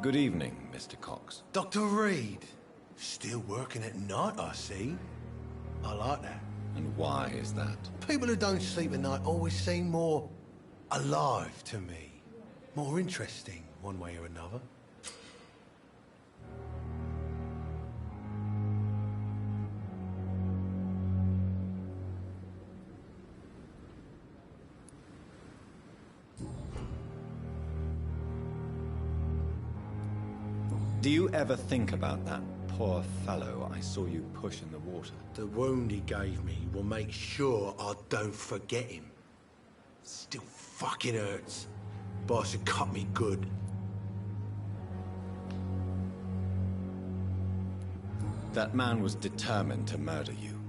Good evening, Mr. Cox. Dr. Reed. Still working at night, I see. I like that. And why is that? People who don't sleep at night always seem more alive to me. More interesting, one way or another. Do you ever think about that poor fellow I saw you push in the water? The wound he gave me will make sure I don't forget him. Still fucking hurts. Boss had cut me good. That man was determined to murder you.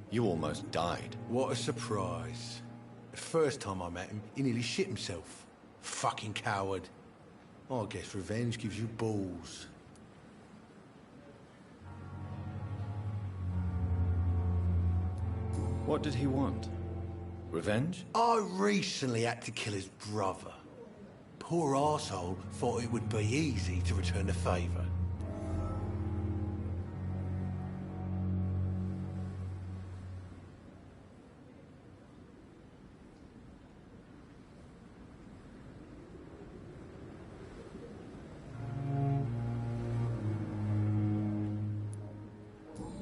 You almost died. What a surprise. The first time I met him, he nearly shit himself. Fucking coward. I guess revenge gives you balls. What did he want? Revenge? I recently had to kill his brother. Poor arsehole thought it would be easy to return the favour.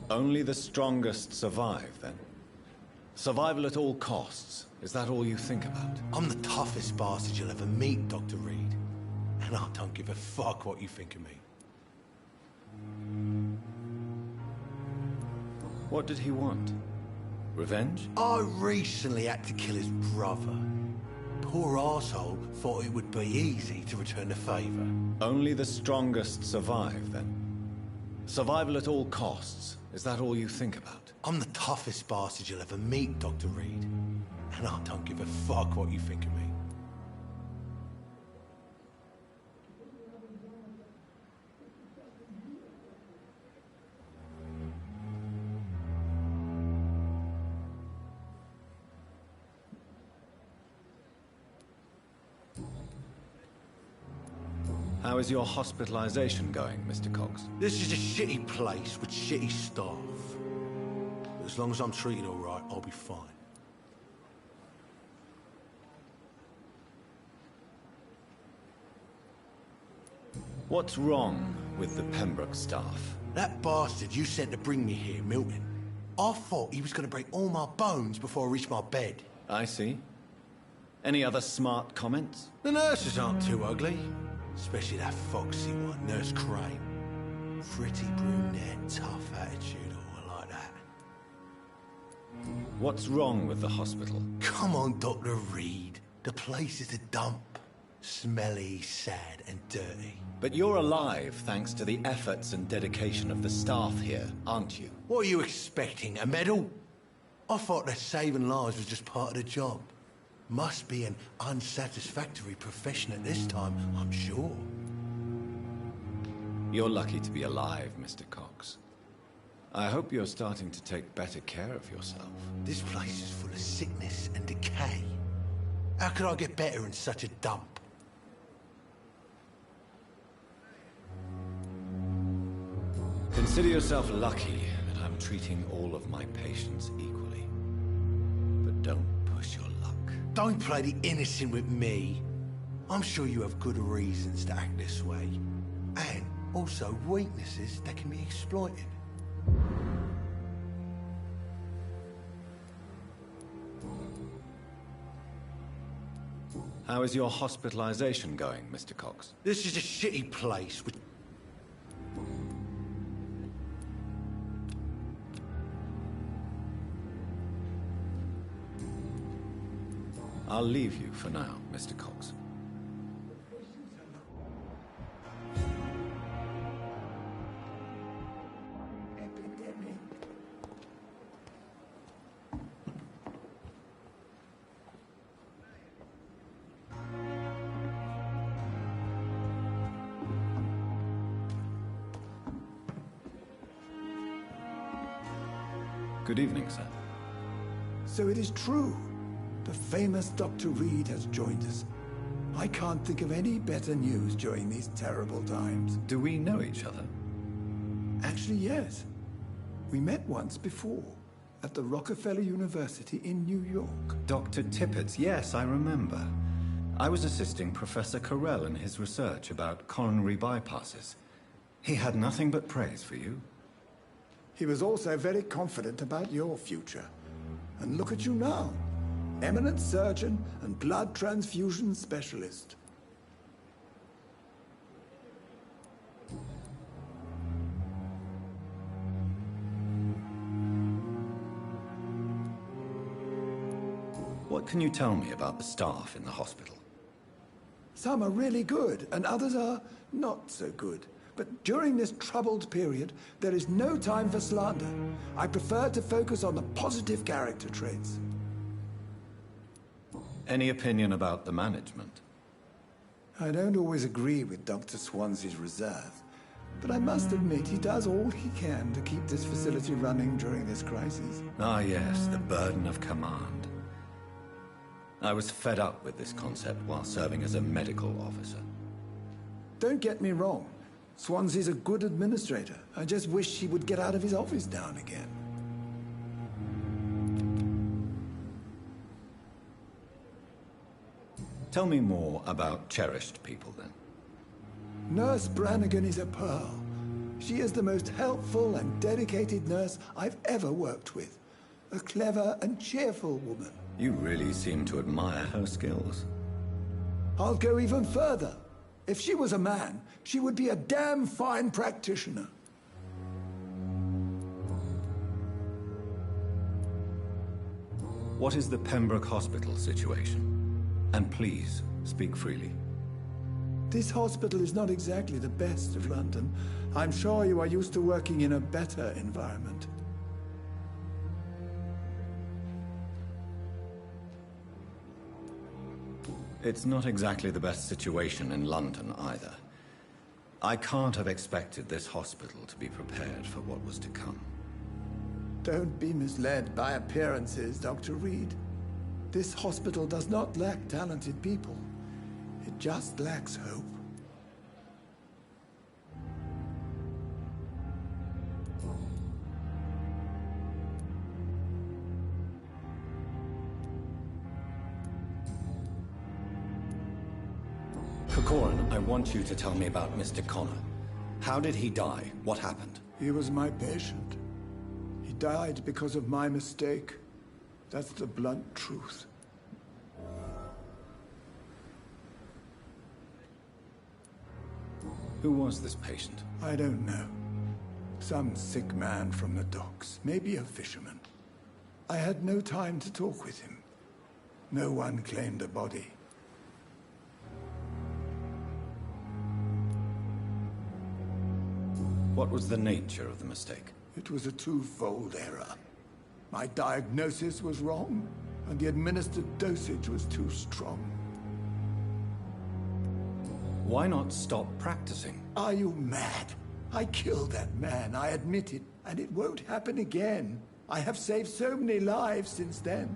Only the strongest survive, then? Survival at all costs. Is that all you think about? I'm the toughest bastard you'll ever meet, Dr. Reed. And I don't give a fuck what you think of me. What did he want? Revenge? I recently had to kill his brother. Poor arsehole thought it would be easy to return the favour. Only the strongest survive, then? Survival at all costs. Is that all you think about? I'm the toughest bastard you'll ever meet, Dr. Reed. And I don't give a fuck what you think of me. How is your hospitalization going, Mr. Cox? This is a shitty place with shitty staff. But as long as I'm treated all right, I'll be fine. What's wrong with the Pembroke staff? That bastard you sent to bring me here, Milton, I thought he was going to break all my bones before I reached my bed. I see. Any other smart comments? The nurses aren't too ugly. Especially that foxy one, Nurse Crane. Pretty brunette, tough attitude, oh, I like that. What's wrong with the hospital? Come on, Dr. Reed. The place is a dump. Smelly, sad, and dirty. But you're alive thanks to the efforts and dedication of the staff here, aren't you? What are you expecting, a medal? I thought that saving lives was just part of the job. Must be an unsatisfactory profession at this time, I'm sure. You're lucky to be alive, Mr. Cox. I hope you're starting to take better care of yourself. This place is full of sickness and decay. How could I get better in such a dump? Consider yourself lucky that I'm treating all of my patients equally. But don't push your luck. Don't play the innocent with me. I'm sure you have good reasons to act this way. And also weaknesses that can be exploited. How is your hospitalization going, Mr. Cox? This is a shitty place with... I'll leave you for now, Mr. Cox. Good evening, sir. So it is true. The famous Dr. Reed has joined us. I can't think of any better news during these terrible times. Do we know each other? Actually, yes. We met once before, at the Rockefeller University in New York. Dr. Tippett, yes, I remember. I was assisting Professor Carell in his research about coronary bypasses. He had nothing but praise for you. He was also very confident about your future. And look at you now. Eminent surgeon and blood transfusion specialist. What can you tell me about the staff in the hospital? Some are really good, and others are not so good. But during this troubled period, there is no time for slander. I prefer to focus on the positive character traits. Any opinion about the management? I don't always agree with Dr. Swansea's reserve, but I must admit he does all he can to keep this facility running during this crisis. Ah, yes, the burden of command. I was fed up with this concept while serving as a medical officer. Don't get me wrong. Swansea's a good administrator. I just wish he would get out of his office now and again. Tell me more about cherished people, then. Nurse Brannigan is a pearl. She is the most helpful and dedicated nurse I've ever worked with. A clever and cheerful woman. You really seem to admire her skills. I'll go even further. If she was a man, she would be a damn fine practitioner. What is the Pembroke Hospital situation? And please, speak freely. This hospital is not exactly the best of London. I'm sure you are used to working in a better environment. It's not exactly the best situation in London either. I can't have expected this hospital to be prepared for what was to come. Don't be misled by appearances, Dr. Reed. This hospital does not lack talented people. It just lacks hope. Corcoran, I want you to tell me about Mr. Connor. How did he die? What happened? He was my patient. He died because of my mistake. That's the blunt truth. Who was this patient? I don't know. Some sick man from the docks, maybe a fisherman. I had no time to talk with him. No one claimed a body. What was the nature of the mistake? It was a twofold error. My diagnosis was wrong, and the administered dosage was too strong. Why not stop practicing? Are you mad? I killed that man, I admit it, and it won't happen again. I have saved so many lives since then.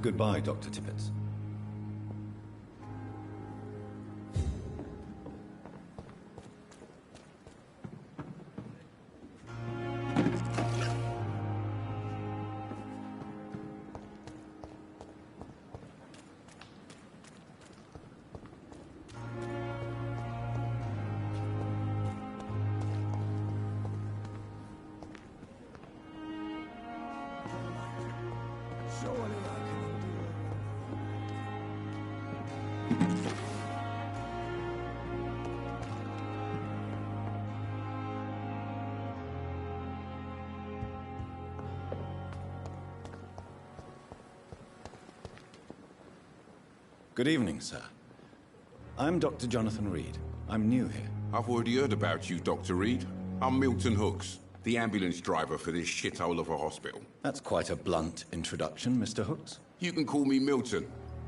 Goodbye, Dr. Tippett. Surely I can endure. Good evening, sir. I'm Dr. Jonathan Reed. I'm new here. I've already heard about you, Dr. Reed. I'm Milton Hooks, the ambulance driver for this shithole of a hospital. That's quite a blunt introduction, Mr. Hooks. You can call me Milton.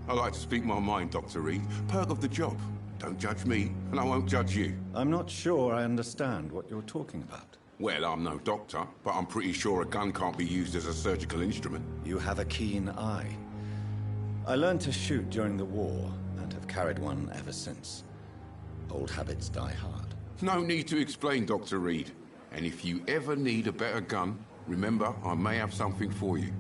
I like to speak my mind, Dr. Reed. Perk of the job. Don't judge me, and I won't judge you. I'm not sure I understand what you're talking about. Well, I'm no doctor, but I'm pretty sure a gun can't be used as a surgical instrument. You have a keen eye. I learned to shoot during the war, and have carried one ever since. Old habits die hard. No need to explain, Dr. Reed. And if you ever need a better gun, remember, I may have something for you.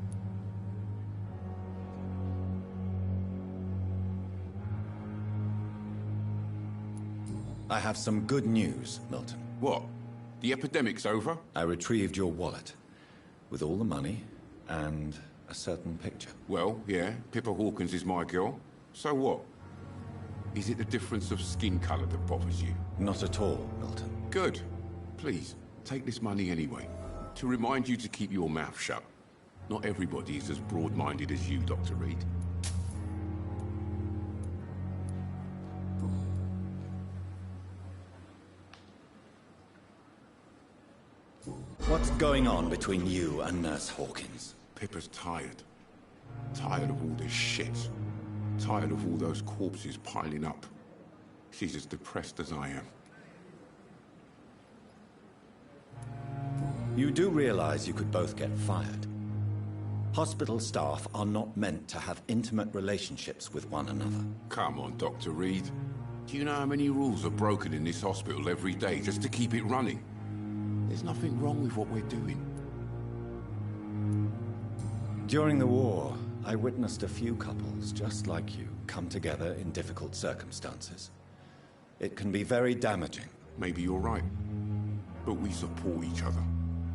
I have some good news, Milton. What? The epidemic's over? I retrieved your wallet, with all the money, and a certain picture. Well, yeah, Pippa Hawkins is my girl. So what? Is it the difference of skin colour that bothers you? Not at all, Milton. Good. Please, take this money anyway. To remind you to keep your mouth shut. Not everybody is as broad-minded as you, Dr. Reed. What's going on between you and Nurse Hawkins? Pippa's tired. Tired of all this shit. Tired of all those corpses piling up. She's as depressed as I am. You do realize you could both get fired. Hospital staff are not meant to have intimate relationships with one another. Come on, Dr. Reed. Do you know how many rules are broken in this hospital every day just to keep it running? There's nothing wrong with what we're doing. During the war, I witnessed a few couples just like you come together in difficult circumstances. It can be very damaging. Maybe you're right. But we support each other.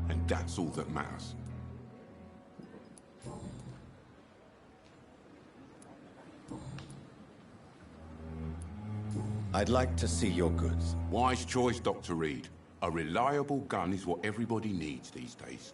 And that's all that matters. I'd like to see your goods. Wise choice, Dr. Reed. A reliable gun is what everybody needs these days.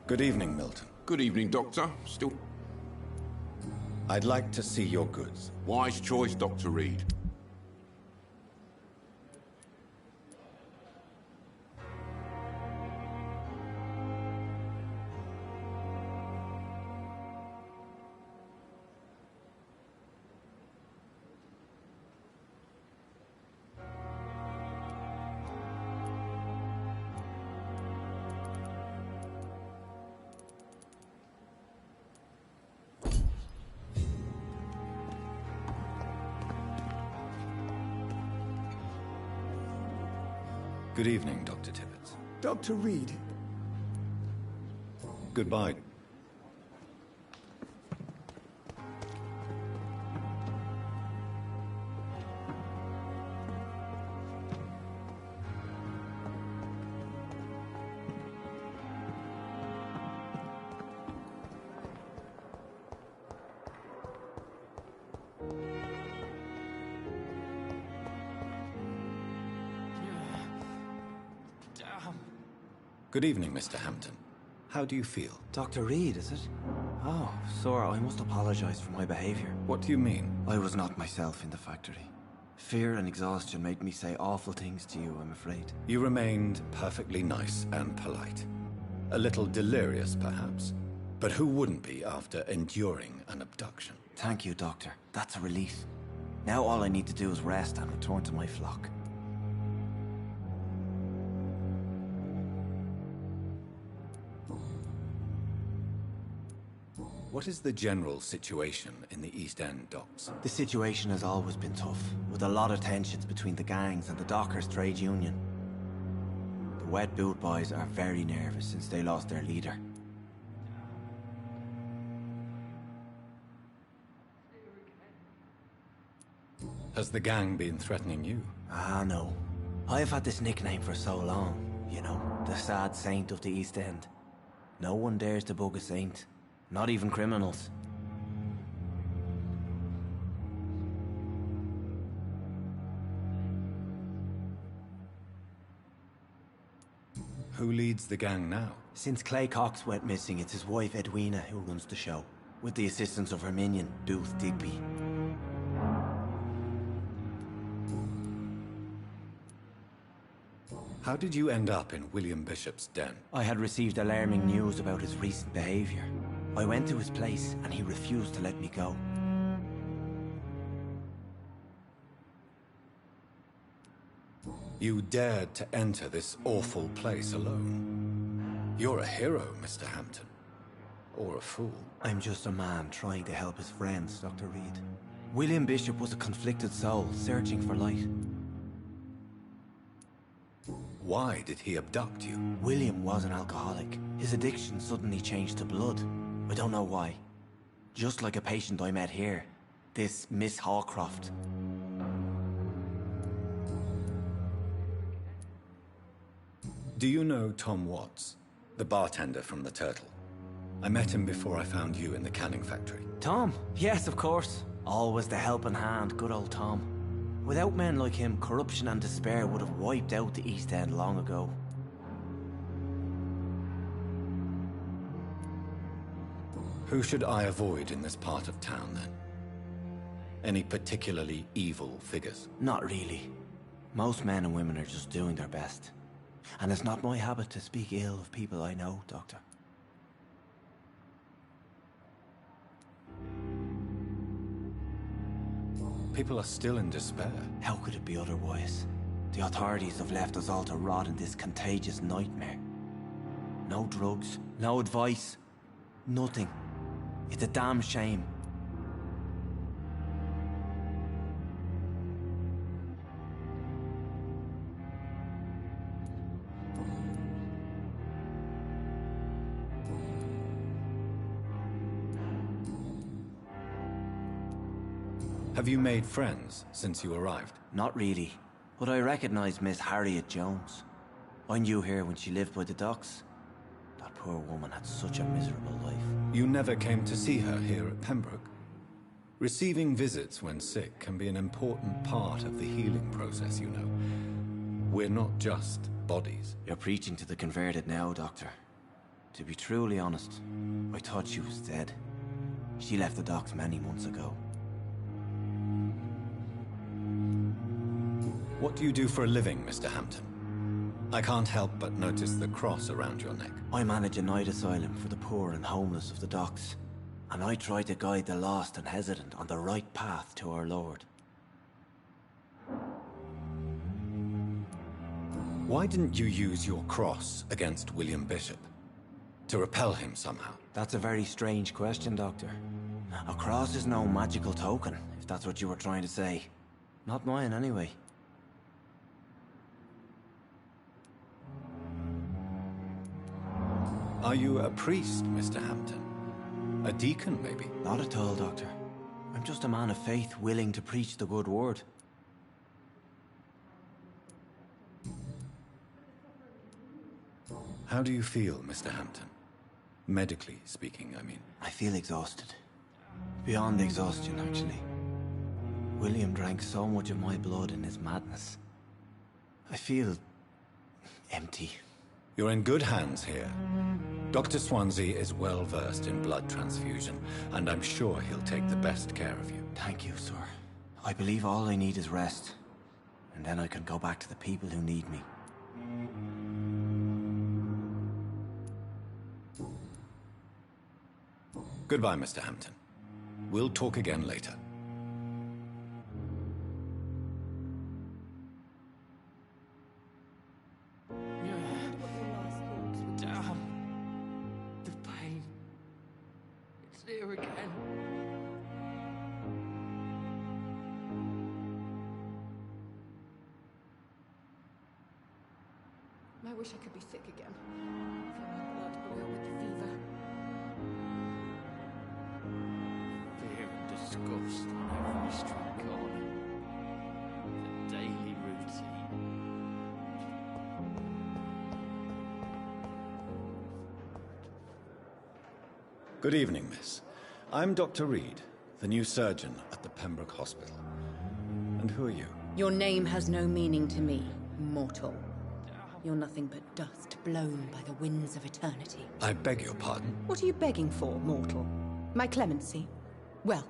Good evening, Milton. Good evening, Doctor. Still... I'd like to see your goods. Wise choice, Dr. Reed. Good evening, Dr. Tibbets. Dr. Reed, Goodbye. Good evening, Mr. Hampton. How do you feel? Dr. Reed, is it? Oh, sir, I must apologize for my behavior. What do you mean? I was not myself in the factory. Fear and exhaustion made me say awful things to you, I'm afraid. You remained perfectly nice and polite. A little delirious, perhaps. But who wouldn't be after enduring an abduction? Thank you, Doctor. That's a relief. Now all I need to do is rest and return to my flock. What is the general situation in the East End docks? The situation has always been tough, with a lot of tensions between the gangs and the dockers' trade union. The wet boot boys are very nervous since they lost their leader. Has the gang been threatening you? Ah, no. I've had this nickname for so long, you know, the sad saint of the East End. No one dares to bug a saint. Not even criminals. Who leads the gang now? Since Clay Cox went missing, it's his wife Edwina who runs the show, with the assistance of her minion, Booth Digby. How did you end up in William Bishop's den? I had received alarming news about his recent behavior. I went to his place, and he refused to let me go. You dared to enter this awful place alone. You're a hero, Mr. Hampton. Or a fool. I'm just a man trying to help his friends, Dr. Reed. William Bishop was a conflicted soul, searching for light. Why did he abduct you? William was an alcoholic. His addiction suddenly changed to blood. I don't know why. Just like a patient I met here. This Miss Hawcroft. Do you know Tom Watts? The bartender from the Turtle. I met him before I found you in the canning factory. Tom? Yes, of course. Always the helping hand, good old Tom. Without men like him, corruption and despair would have wiped out the East End long ago. Who should I avoid in this part of town, then? Any particularly evil figures? Not really. Most men and women are just doing their best. And it's not my habit to speak ill of people I know, Doctor. People are still in despair. How could it be otherwise? The authorities have left us all to rot in this contagious nightmare. No drugs, no advice, nothing. It's a damn shame. Have you made friends since you arrived? Not really, but I recognize Miss Harriet Jones. I knew her when she lived by the docks. That poor woman had such a miserable life. You never came to see her here at Pembroke? Receiving visits when sick can be an important part of the healing process, you know. We're not just bodies. You're preaching to the converted now, Doctor. To be truly honest, I thought she was dead. She left the docks many months ago. What do you do for a living, Mr. Hampton? I can't help but notice the cross around your neck. I manage a night asylum for the poor and homeless of the docks, and I try to guide the lost and hesitant on the right path to our Lord. Why didn't you use your cross against William Bishop? To repel him somehow? That's a very strange question, Doctor. A cross is no magical token, if that's what you were trying to say. Not mine, anyway. Are you a priest, Mr. Hampton? A deacon, maybe? Not at all, Doctor. I'm just a man of faith willing to preach the good word. How do you feel, Mr. Hampton? Medically speaking, I mean. I feel exhausted. Beyond exhaustion, actually. William drank so much of my blood in his madness. I feel empty. You're in good hands here. Dr. Swansea is well versed in blood transfusion, and I'm sure he'll take the best care of you. Thank you, sir. I believe all I need is rest. And then I can go back to the people who need me. Goodbye, Mr. Hampton. We'll talk again later. Damn. The pain. It's here again. I wish I could be sick again. Feel my blood boil with the fever. Fear and disgust on every street corner. The daily routine. Good evening, miss. I'm Dr. Reed, the new surgeon at the Pembroke Hospital. And who are you? Your name has no meaning to me, mortal. You're nothing but dust blown by the winds of eternity. I beg your pardon. What are you begging for, mortal? My clemency? Well,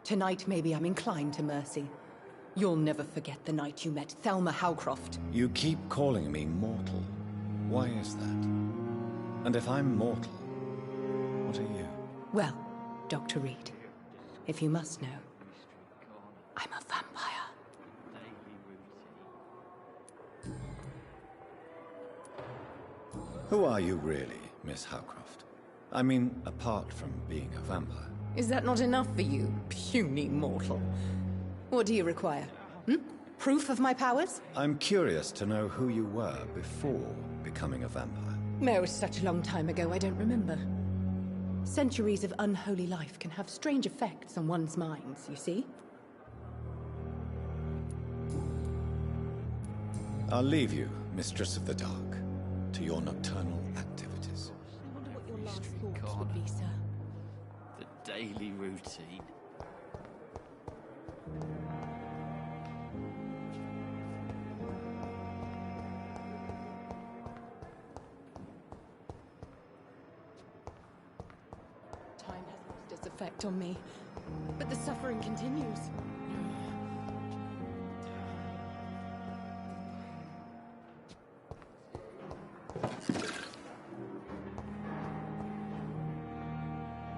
tonight maybe I'm inclined to mercy. You'll never forget the night you met Thelma Howcroft. You keep calling me mortal. Why is that? And if I'm mortal, what are you? Well, Dr. Reed, if you must know, I'm a vampire. Who are you really, Miss Howcroft? I mean, apart from being a vampire. Is that not enough for you, puny mortal? What do you require? Proof of my powers? I'm curious to know who you were before becoming a vampire. It was such a long time ago, I don't remember. Centuries of unholy life can have strange effects on one's minds, you see? I'll leave you, Mistress of the Dark, to your nocturnal activities. I wonder what your last thoughts would be, sir. The daily routine. Time has lost its effect on me, but the suffering continues.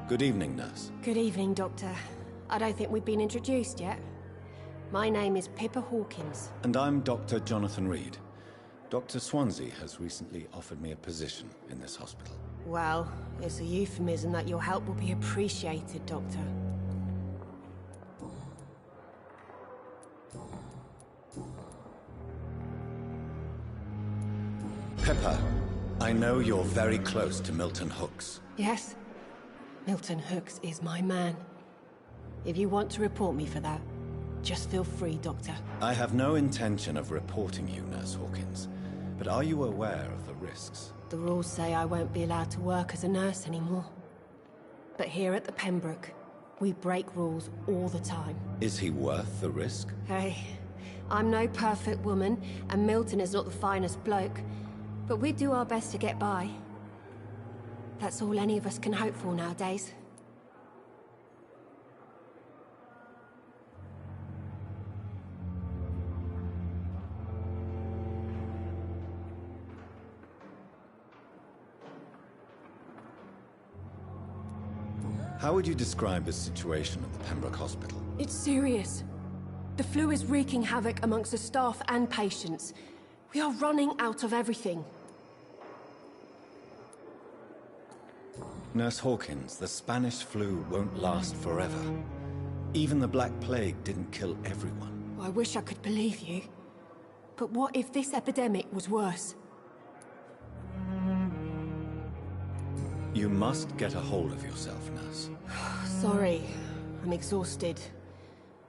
Good evening, nurse. Good evening, Doctor. I don't think we've been introduced yet. My name is Pippa Hawkins. And I'm Dr. Jonathan Reed. Dr. Swansea has recently offered me a position in this hospital. Well, it's a euphemism that your help will be appreciated, Doctor. Pippa, I know you're very close to Milton Hooks. Yes? Milton Hooks is my man. If you want to report me for that, just feel free, Doctor. I have no intention of reporting you, Nurse Hawkins. But are you aware of the risks? The rules say I won't be allowed to work as a nurse anymore. But here at the Pembroke, we break rules all the time. Is he worth the risk? Hey, I'm no perfect woman, and Milton is not the finest bloke. But we do our best to get by. That's all any of us can hope for nowadays. How would you describe the situation at the Pembroke Hospital? It's serious. The flu is wreaking havoc amongst the staff and patients. We are running out of everything. Nurse Hawkins, the Spanish flu won't last forever. Even the Black Plague didn't kill everyone. I wish I could believe you. But what if this epidemic was worse? You must get a hold of yourself, Nurse. Sorry, I'm exhausted.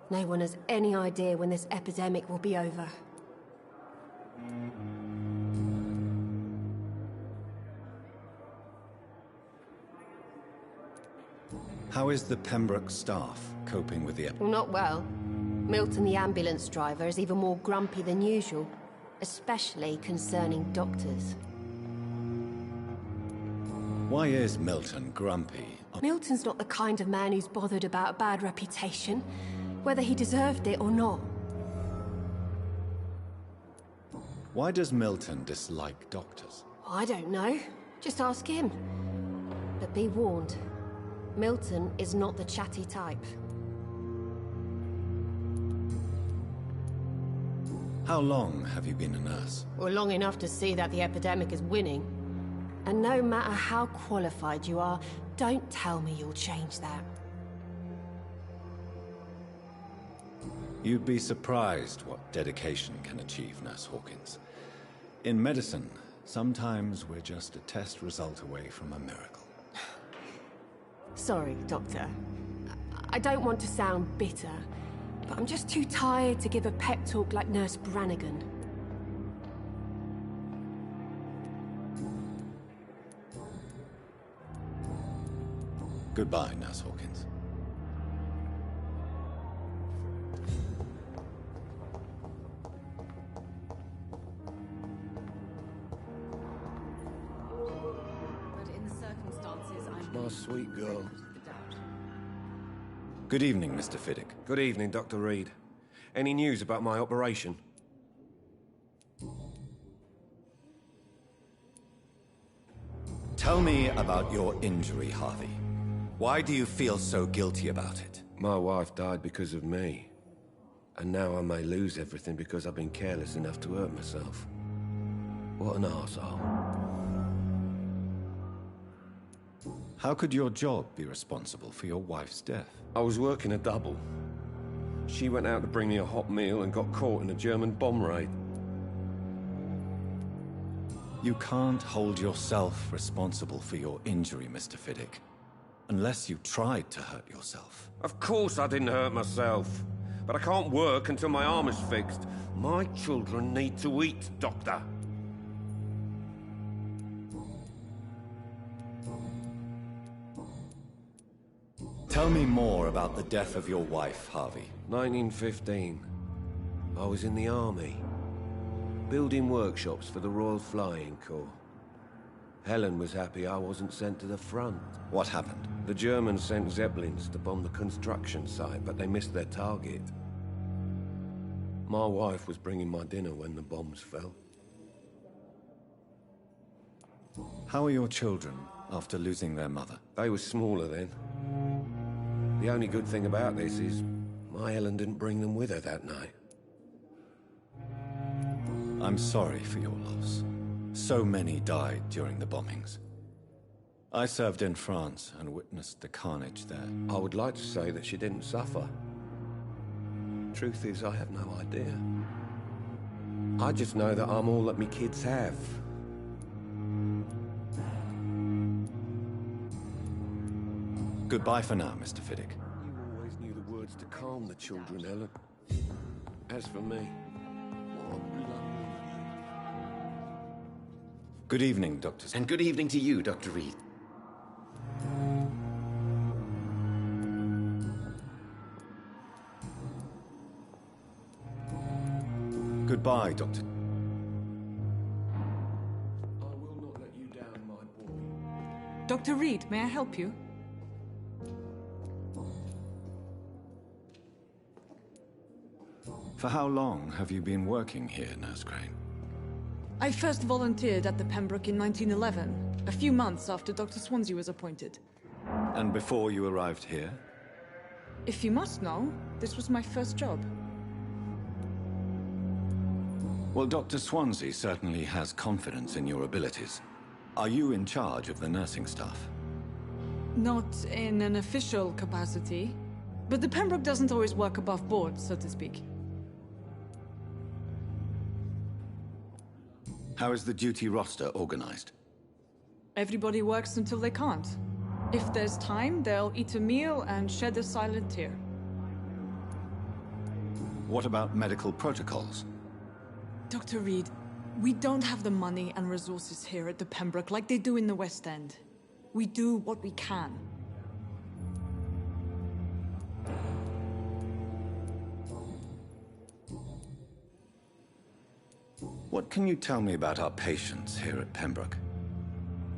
No one has any idea when this epidemic will be over. How is the Pembroke staff coping with the Well, not well. Milton, the ambulance driver, is even more grumpy than usual, especially concerning doctors. Why is Milton grumpy? Milton's not the kind of man who's bothered about a bad reputation, whether he deserved it or not. Why does Milton dislike doctors? I don't know. Just ask him. But be warned, Milton is not the chatty type. How long have you been a nurse? Well, long enough to see that the epidemic is winning. And no matter how qualified you are, don't tell me you'll change that. You'd be surprised what dedication can achieve, Nurse Hawkins. In medicine, sometimes we're just a test result away from a miracle. Sorry, Doctor. I don't want to sound bitter, but I'm just too tired to give a pep talk like Nurse Brannigan. Goodbye, Nurse Hawkins. But in the circumstances, I'm My sweet girl. Good evening, Mr. Fiddick. Good evening, Dr. Reed. Any news about my operation? Tell me about your injury, Harvey. Why do you feel so guilty about it? My wife died because of me. And now I may lose everything because I've been careless enough to hurt myself. What an arsehole. How could your job be responsible for your wife's death? I was working a double. She went out to bring me a hot meal and got caught in a German bomb raid. You can't hold yourself responsible for your injury, Mr. Fiddick. Unless you tried to hurt yourself. Of course I didn't hurt myself. But I can't work until my arm is fixed. My children need to eat, Doctor. Tell me more about the death of your wife, Harvey. 1915. I was in the army. Building workshops for the Royal Flying Corps. Helen was happy I wasn't sent to the front. What happened? The Germans sent Zeppelins to bomb the construction site, but they missed their target. My wife was bringing my dinner when the bombs fell. How are your children after losing their mother? They were smaller then. The only good thing about this is my Helen didn't bring them with her that night. I'm sorry for your loss. So many died during the bombings. I served in France and witnessed the carnage there. I would like to say that she didn't suffer. Truth is, I have no idea. I just know that I'm all that me kids have. Goodbye for now, Mr. Fiddick. You always knew the words to calm the children, Helen. As for me, what a lovely... Good evening, Dr. And good evening to you, Dr. Reed. Goodbye, Dr. I will not let you down, my boy. Dr. Reed, may I help you? For how long have you been working here, Nurse Crane? I first volunteered at the Pembroke in 1911, a few months after Dr. Swansea was appointed. And before you arrived here? If you must know, this was my first job. Well, Dr. Swansea certainly has confidence in your abilities. Are you in charge of the nursing staff? Not in an official capacity, but the Pembroke doesn't always work above board, so to speak. How is the duty roster organized? Everybody works until they can't. If there's time, they'll eat a meal and shed a silent tear. What about medical protocols? Dr. Reed, we don't have the money and resources here at the Pembroke like they do in the West End. We do what we can. What can you tell me about our patients here at Pembroke?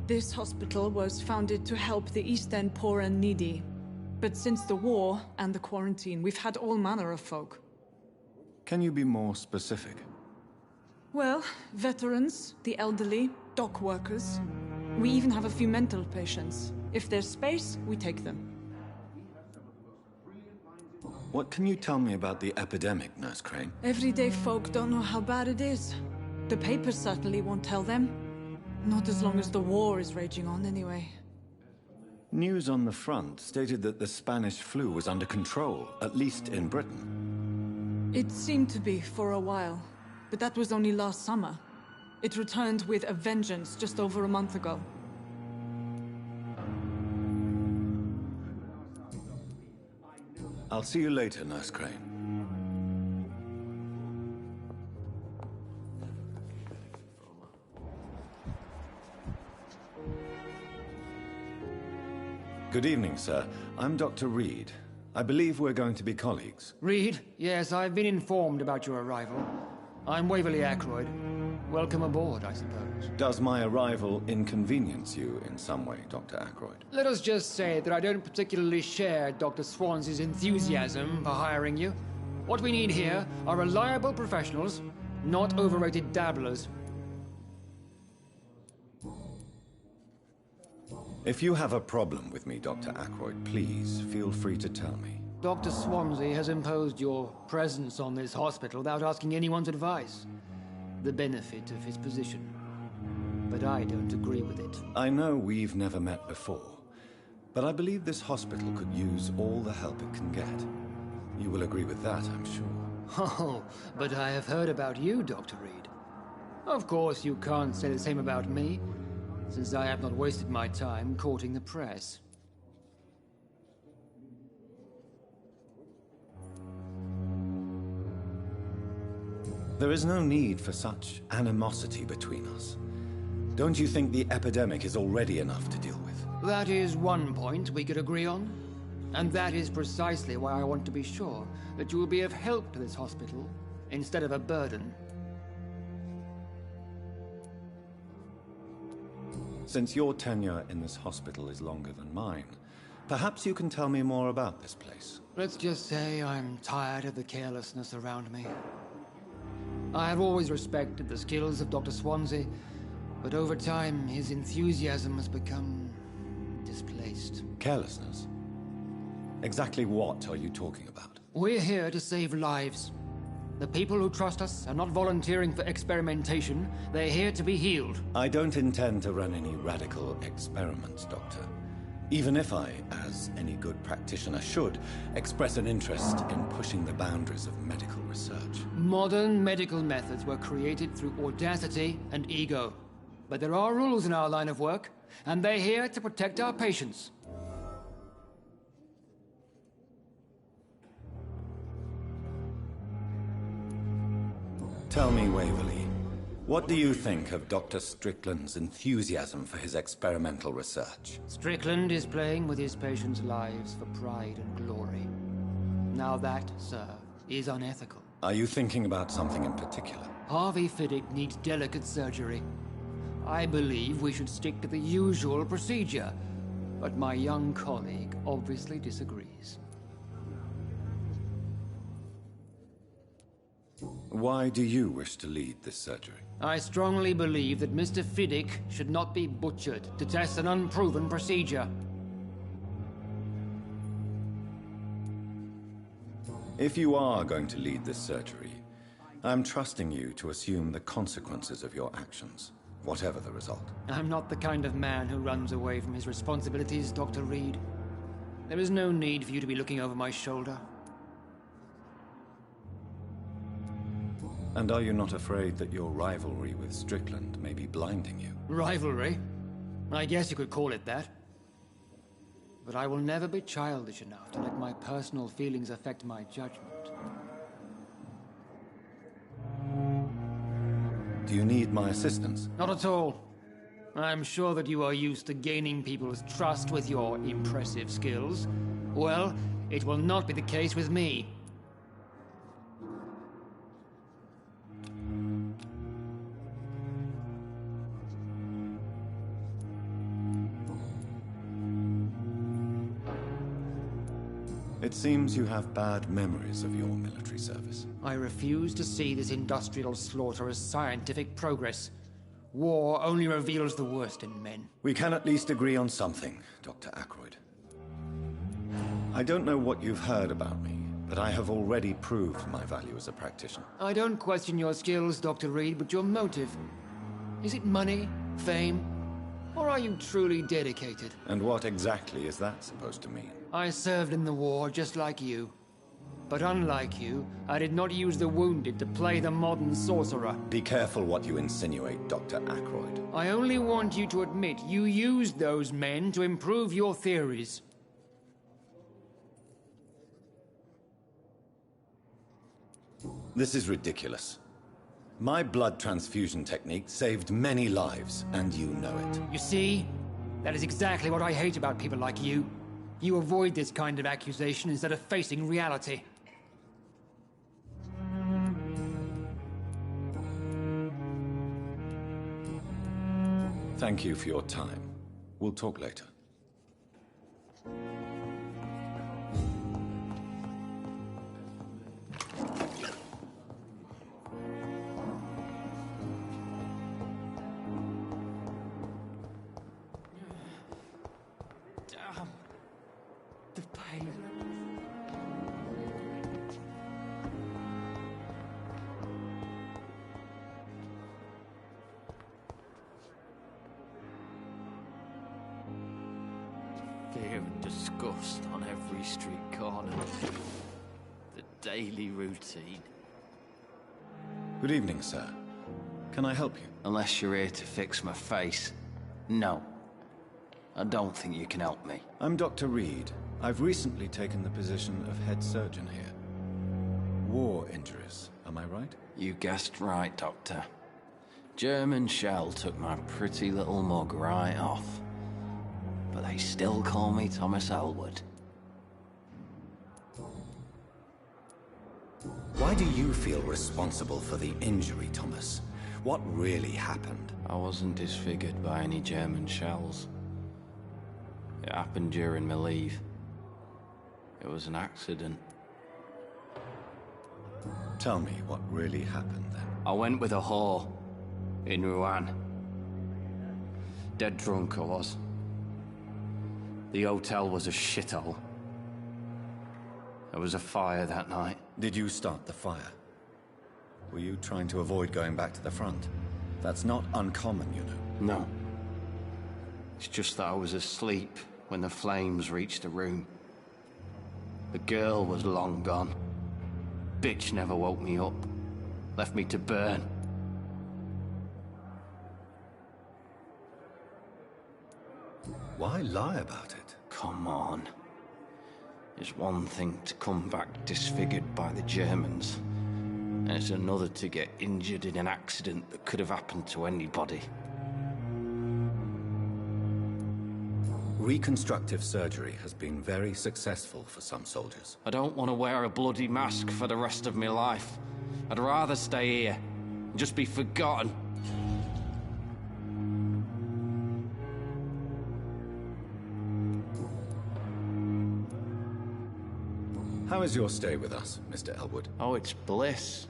This hospital was founded to help the East End poor and needy. But since the war and the quarantine, we've had all manner of folk. Can you be more specific? Well, veterans, the elderly, dock workers. We even have a few mental patients. If there's space, we take them. What can you tell me about the epidemic, Nurse Crane? Everyday folk don't know how bad it is. The papers certainly won't tell them. Not as long as the war is raging on, anyway. News on the front stated that the Spanish flu was under control, at least in Britain. It seemed to be for a while, but that was only last summer. It returned with a vengeance just over a month ago. I'll see you later, Nurse Crane. Good evening, sir. I'm Dr. Reed. I believe we're going to be colleagues. Reed? Yes, I've been informed about your arrival. I'm Waverly Ackroyd. Welcome aboard, I suppose. Does my arrival inconvenience you in some way, Dr. Ackroyd? Let us just say that I don't particularly share Dr. Swansea's enthusiasm for hiring you. What we need here are reliable professionals, not overrated dabblers. If you have a problem with me, Dr. Ackroyd, please feel free to tell me. Dr. Swansea has imposed your presence on this hospital without asking anyone's advice. The benefit of his position. But I don't agree with it. I know we've never met before, but I believe this hospital could use all the help it can get. You will agree with that, I'm sure. Oh, but I have heard about you, Dr. Reed. Of course, you can't say the same about me, since I have not wasted my time courting the press. There is no need for such animosity between us. Don't you think the epidemic is already enough to deal with? That is one point we could agree on. And that is precisely why I want to be sure that you will be of help to this hospital, instead of a burden. Since your tenure in this hospital is longer than mine, perhaps you can tell me more about this place. Let's just say I'm tired of the carelessness around me. I have always respected the skills of Dr. Swansea, but over time his enthusiasm has become displaced. Carelessness? Exactly what are you talking about? We're here to save lives. The people who trust us are not volunteering for experimentation. They're here to be healed. I don't intend to run any radical experiments, Doctor. Even if I, as any good practitioner should, express an interest in pushing the boundaries of medical research. Modern medical methods were created through audacity and ego. But there are rules in our line of work, and they're here to protect our patients. Tell me, Waverly, what do you think of Dr. Strickland's enthusiasm for his experimental research? Strickland is playing with his patients' lives for pride and glory. Now that, sir, is unethical. Are you thinking about something in particular? Harvey Fiddick needs delicate surgery. I believe we should stick to the usual procedure, but my young colleague obviously disagrees. Why do you wish to lead this surgery? I strongly believe that Mr. Fiddick should not be butchered to test an unproven procedure. If you are going to lead this surgery, I'm trusting you to assume the consequences of your actions, whatever the result. I'm not the kind of man who runs away from his responsibilities, Dr. Reed. There is no need for you to be looking over my shoulder. And are you not afraid that your rivalry with Strickland may be blinding you? Rivalry? I guess you could call it that. But I will never be childish enough to let my personal feelings affect my judgment. Do you need my assistance? Not at all. I'm sure that you are used to gaining people's trust with your impressive skills. Well, it will not be the case with me. It seems you have bad memories of your military service. I refuse to see this industrial slaughter as scientific progress. War only reveals the worst in men. We can at least agree on something, Dr. Ackroyd. I don't know what you've heard about me, but I have already proved my value as a practitioner. I don't question your skills, Dr. Reed, but your motive. Is it money, fame, or are you truly dedicated? And what exactly is that supposed to mean? I served in the war just like you. But unlike you, I did not use the wounded to play the modern sorcerer. Be careful what you insinuate, Dr. Ackroyd. I only want you to admit you used those men to improve your theories. This is ridiculous. My blood transfusion technique saved many lives, and you know it. You see? That is exactly what I hate about people like you. You avoid this kind of accusation instead of facing reality. Thank you for your time. We'll talk later. Damn. The pain. Fear and disgust on every street corner. The daily routine. Good evening, sir. Can I help you? Unless you're here to fix my face. No. I don't think you can help me. I'm Dr. Reed. I've recently taken the position of head surgeon here. War injuries, am I right? You guessed right, Doctor. German shell took my pretty little mug right off. But they still call me Thomas Elwood. Why do you feel responsible for the injury, Thomas? What really happened? I wasn't disfigured by any German shells. It happened during my leave. It was an accident. Tell me what really happened then. I went with a whore in Rouen. Dead drunk I was. The hotel was a shithole. There was a fire that night. Did you start the fire? Were you trying to avoid going back to the front? That's not uncommon, you know. No. It's just that I was asleep when the flames reached the room. The girl was long gone. Bitch never woke me up. Left me to burn. Why lie about it? Come on. It's one thing to come back disfigured by the Germans, and it's another to get injured in an accident that could have happened to anybody. Reconstructive surgery has been very successful for some soldiers. I don't want to wear a bloody mask for the rest of my life. I'd rather stay here and just be forgotten. How is your stay with us, Mr. Elwood? Oh, it's bliss.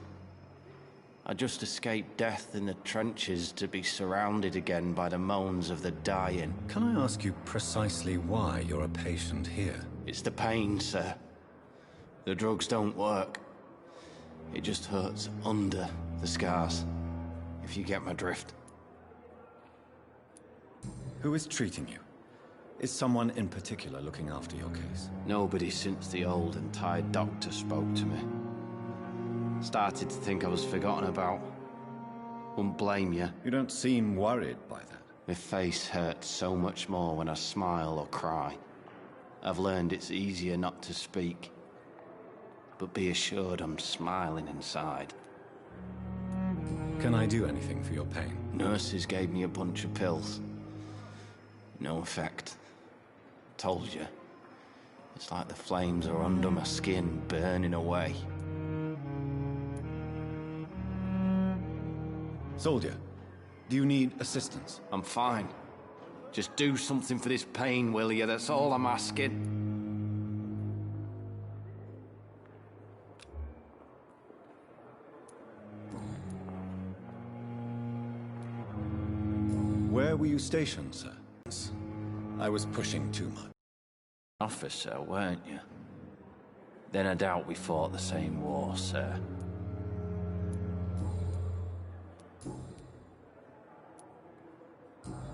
I just escaped death in the trenches to be surrounded again by the moans of the dying. Can I ask you precisely why you're a patient here? It's the pain, sir. The drugs don't work. It just hurts under the scars, if you get my drift. Who is treating you? Is someone in particular looking after your case? Nobody since the old and tired doctor spoke to me. Started to think I was forgotten about. Wouldn't blame you. You don't seem worried by that. My face hurts so much more when I smile or cry. I've learned it's easier not to speak. But be assured I'm smiling inside. Can I do anything for your pain? Nurses gave me a bunch of pills. No effect. Told you. It's like the flames are under my skin, burning away. Soldier, do you need assistance? I'm fine. Just do something for this pain, will you? That's all I'm asking. Where were you stationed, sir? I was pushing too much. Officer, weren't you? Then I doubt we fought the same war, sir.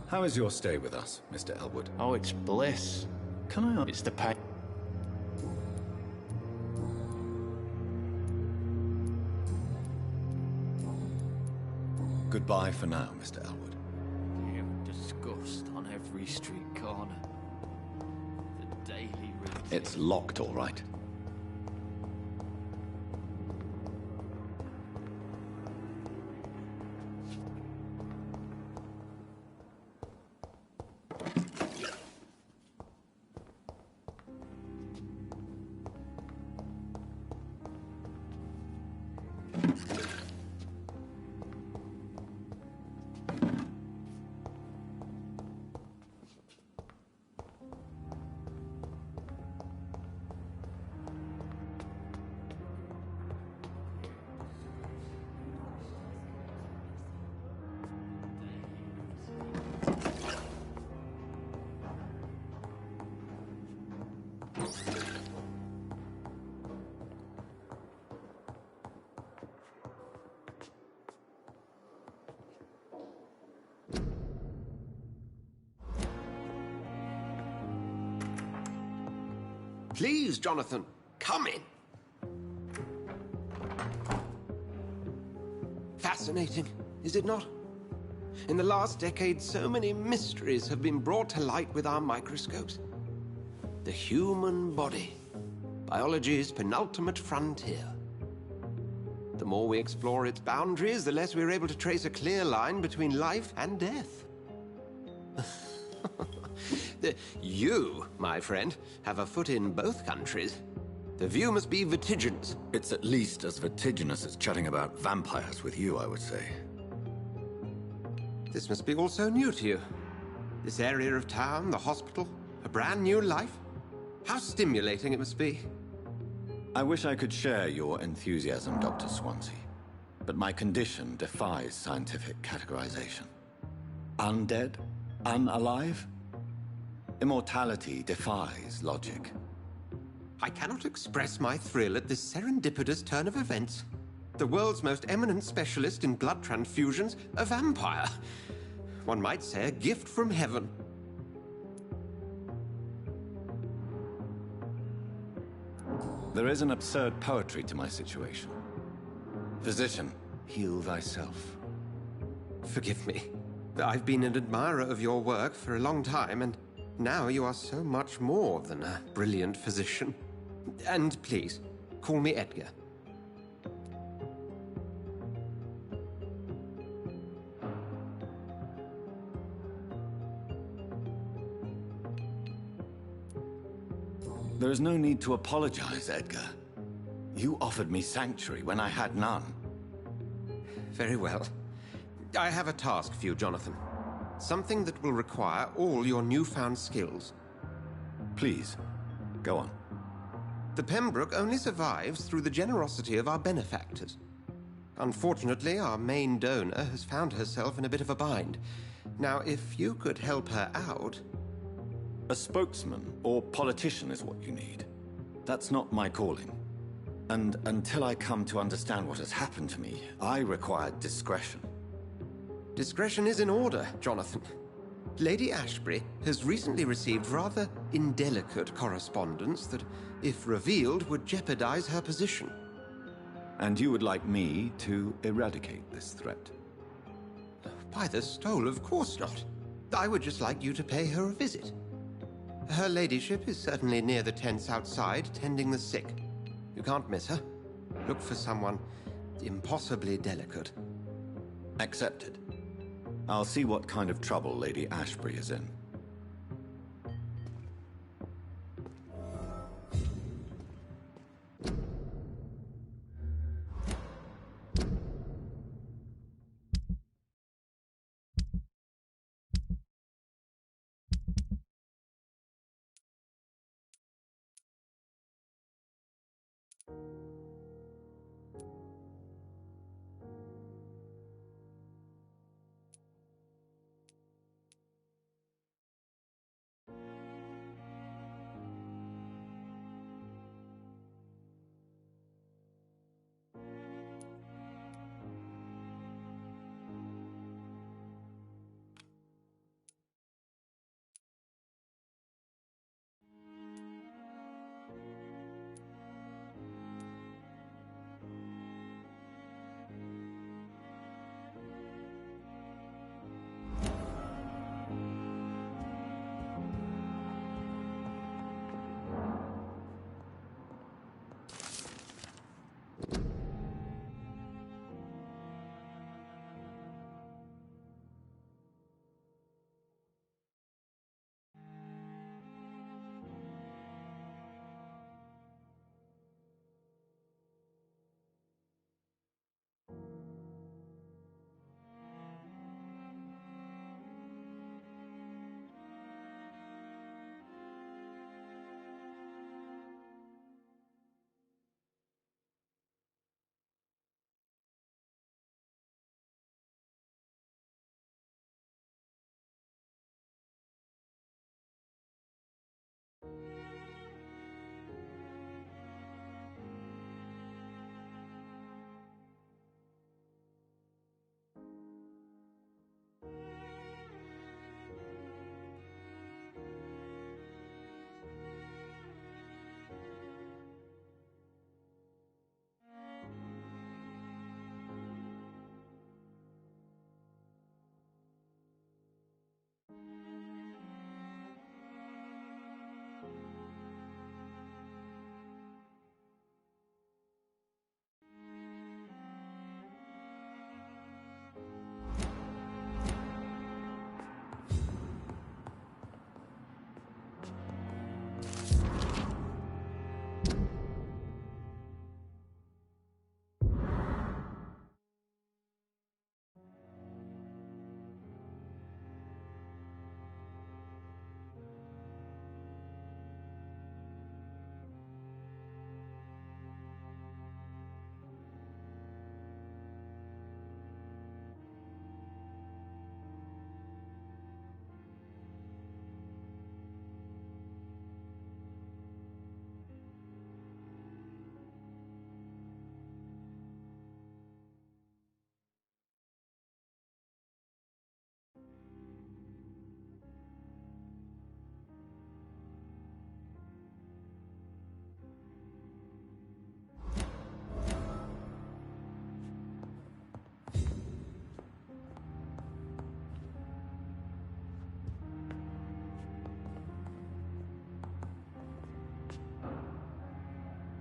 How is your stay with us, Mr. Elwood? Oh, it's bliss. Can I... It's the pain. Goodbye for now, Mr. Elwood. Disgust on every street corner. The daily routine. It's locked, all right. Please, Jonathan, come in. Fascinating, is it not? In the last decade, so many mysteries have been brought to light with our microscopes. The human body, biology's penultimate frontier. The more we explore its boundaries, the less we're able to trace a clear line between life and death. You, my friend, have a foot in both countries. The view must be vertiginous. It's at least as vertiginous as chatting about vampires with you, I would say. This must be all so new to you. This area of town, the hospital, a brand new life. How stimulating it must be. I wish I could share your enthusiasm, Dr. Swansea, but my condition defies scientific categorization. Undead? Unalive? Immortality defies logic. I cannot express my thrill at this serendipitous turn of events. The world's most eminent specialist in blood transfusions, a vampire. One might say a gift from heaven. There is an absurd poetry to my situation. Physician, heal thyself. Forgive me. I've been an admirer of your work for a long time, and now you are so much more than a brilliant physician. And please, call me Edgar. There is no need to apologize, Edgar. You offered me sanctuary when I had none. Very well. I have a task for you, Jonathan. Something that will require all your newfound skills. Please, go on. The Pembroke only survives through the generosity of our benefactors. Unfortunately, our main donor has found herself in a bit of a bind. Now, if you could help her out... A spokesman or politician is what you need. That's not my calling. And until I come to understand what has happened to me, I require discretion. Discretion is in order, Jonathan. Lady Ashbury has recently received rather indelicate correspondence that, if revealed, would jeopardize her position. And you would like me to eradicate this threat? By the stole, of course not. I would just like you to pay her a visit. Her ladyship is certainly near the tents outside, tending the sick. You can't miss her. Look for someone impossibly delicate. Accepted. I'll see what kind of trouble Lady Ashbury is in.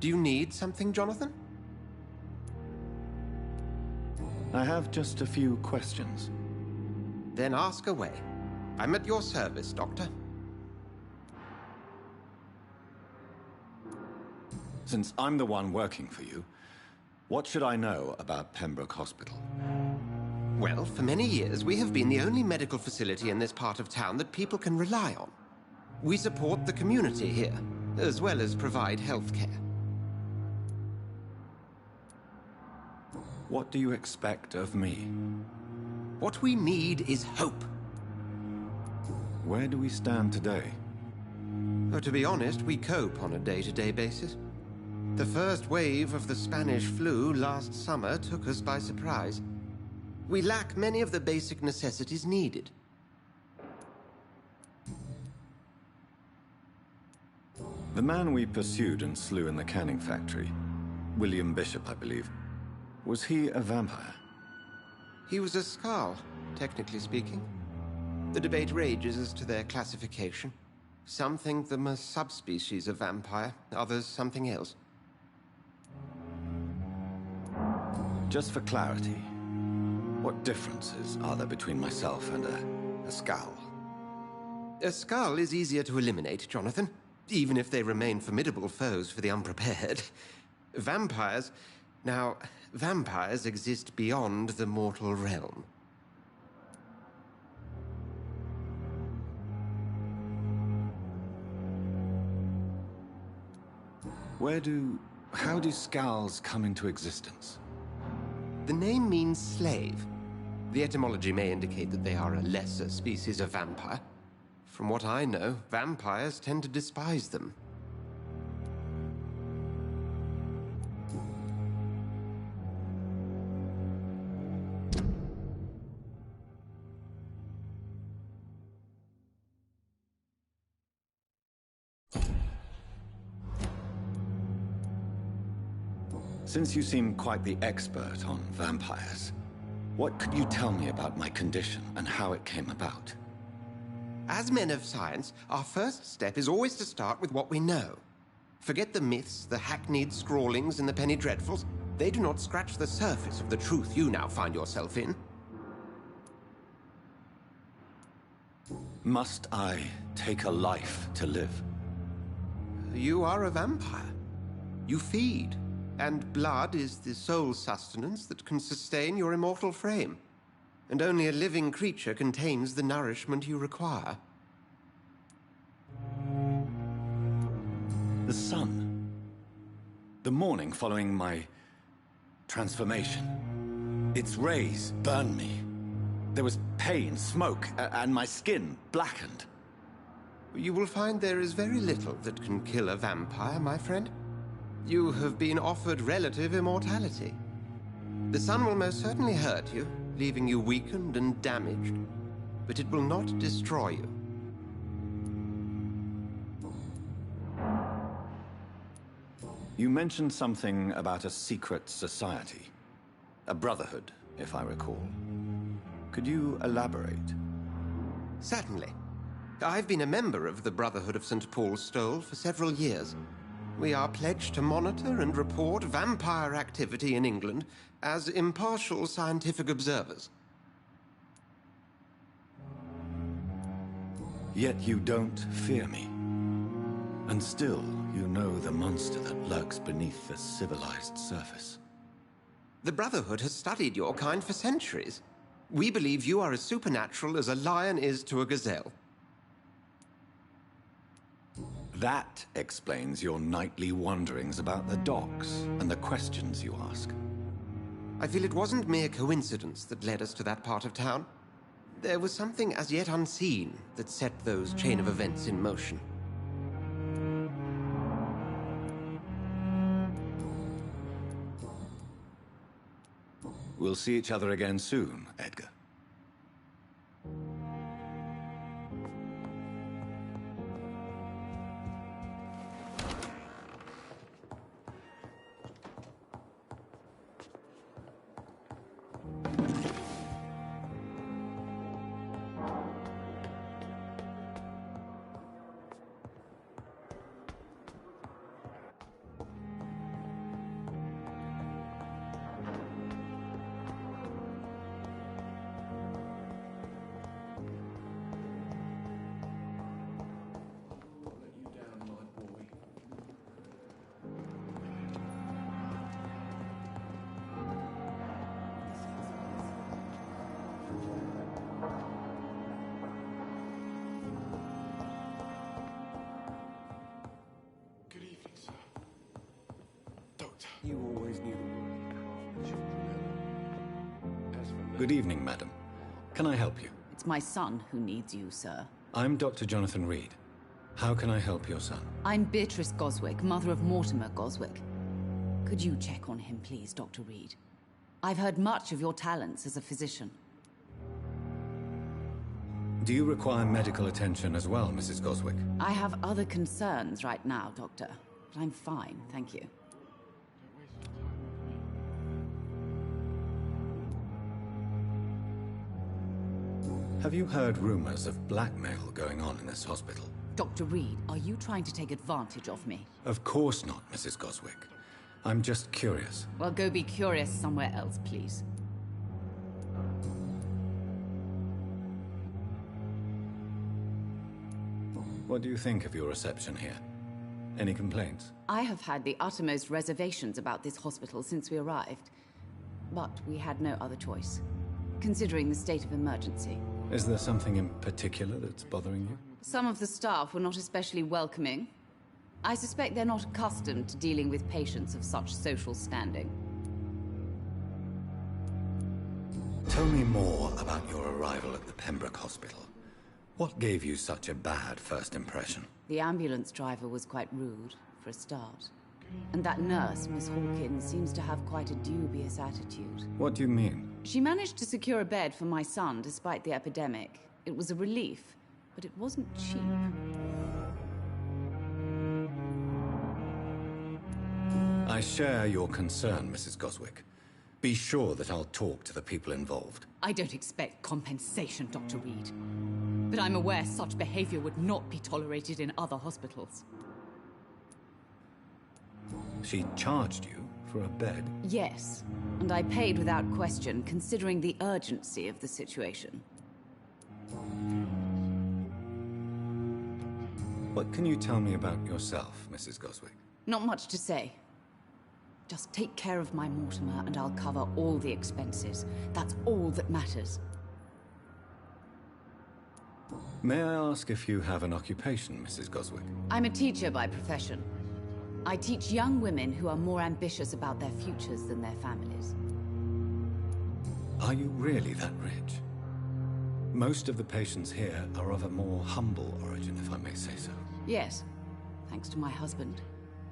Do you need something, Jonathan? I have just a few questions. Then ask away. I'm at your service, Doctor. Since I'm the one working for you, what should I know about Pembroke Hospital? Well, for many years, we have been the only medical facility in this part of town that people can rely on. We support the community here, as well as provide health care. What do you expect of me? What we need is hope. Where do we stand today? Oh, to be honest, we cope on a day-to-day basis. The first wave of the Spanish flu last summer took us by surprise. We lack many of the basic necessities needed. The man we pursued and slew in the canning factory, William Bishop, I believe, was he a vampire? He was a Skald, technically speaking. The debate rages as to their classification. Some think them a subspecies of vampire, others something else. Just for clarity, what differences are there between myself and a Skald? A Skald is easier to eliminate, Jonathan, even if they remain formidable foes for the unprepared. Vampires... Now, vampires exist beyond the mortal realm. How do Skalds come into existence? The name means slave. The etymology may indicate that they are a lesser species of vampire. From what I know, vampires tend to despise them. Since you seem quite the expert on vampires, what could you tell me about my condition and how it came about? As men of science, our first step is always to start with what we know. Forget the myths, the hackneyed scrawlings, and the penny dreadfuls. They do not scratch the surface of the truth you now find yourself in. Must I take a life to live? You are a vampire. You feed. And blood is the sole sustenance that can sustain your immortal frame. And only a living creature contains the nourishment you require. The sun. The morning following my transformation. Its rays burned me. There was pain, smoke, and my skin blackened. You will find there is very little that can kill a vampire, my friend. You have been offered relative immortality. The sun will most certainly hurt you, leaving you weakened and damaged, but it will not destroy you. You mentioned something about a secret society. A brotherhood, if I recall. Could you elaborate? Certainly. I've been a member of the Brotherhood of St. Paul's Stole for several years. We are pledged to monitor and report vampire activity in England as impartial scientific observers. Yet you don't fear me. And still, you know the monster that lurks beneath the civilized surface. The Brotherhood has studied your kind for centuries. We believe you are as supernatural as a lion is to a gazelle. That explains your nightly wanderings about the docks and the questions you ask. I feel it wasn't mere coincidence that led us to that part of town. There was something as yet unseen that set those chain of events in motion. We'll see each other again soon, Edgar. You always knew the world. Good evening, madam. Can I help you? It's my son who needs you, sir. I'm Dr. Jonathan Reed. How can I help your son? I'm Beatrice Goswick, mother of Mortimer Goswick. Could you check on him, please, Dr. Reed? I've heard much of your talents as a physician. Do you require medical attention as well, Mrs. Goswick? I have other concerns right now, Doctor. But I'm fine, thank you. Have you heard rumors of blackmail going on in this hospital? Dr. Reed, are you trying to take advantage of me? Of course not, Mrs. Goswick. I'm just curious. Well, go be curious somewhere else, please. What do you think of your reception here? Any complaints? I have had the uttermost reservations about this hospital since we arrived. But we had no other choice, considering the state of emergency. Is there something in particular that's bothering you? Some of the staff were not especially welcoming. I suspect they're not accustomed to dealing with patients of such social standing. Tell me more about your arrival at the Pembroke Hospital. What gave you such a bad first impression? The ambulance driver was quite rude, for a start. And that nurse, Miss Hawkins, seems to have quite a dubious attitude. What do you mean? She managed to secure a bed for my son despite the epidemic. It was a relief, but it wasn't cheap. I share your concern, Mrs. Goswick. Be sure that I'll talk to the people involved. I don't expect compensation, Dr. Reed. But I'm aware such behavior would not be tolerated in other hospitals. She charged you for a bed? Yes, and I paid without question, considering the urgency of the situation. What can you tell me about yourself, Mrs. Goswick? Not much to say. Just take care of my Mortimer and I'll cover all the expenses. That's all that matters. May I ask if you have an occupation, Mrs. Goswick? I'm a teacher by profession. I teach young women who are more ambitious about their futures than their families. Are you really that rich? Most of the patients here are of a more humble origin, if I may say so. Yes, thanks to my husband.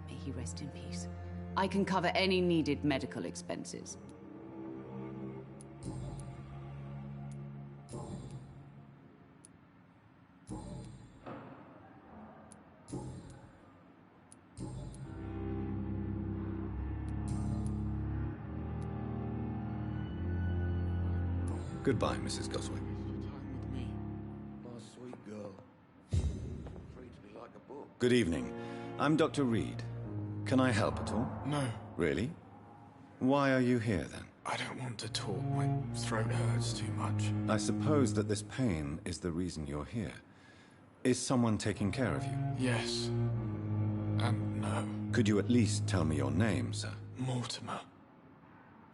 May he rest in peace. I can cover any needed medical expenses. Goodbye, Mrs. Goswick. My sweet girl. Treats me like a book. Good evening. I'm Dr. Reed. Can I help at all? No. Really? Why are you here, then? I don't want to talk. My throat hurts too much. I suppose that this pain is the reason you're here. Is someone taking care of you? Yes. And no. Could you at least tell me your name, sir? Mortimer.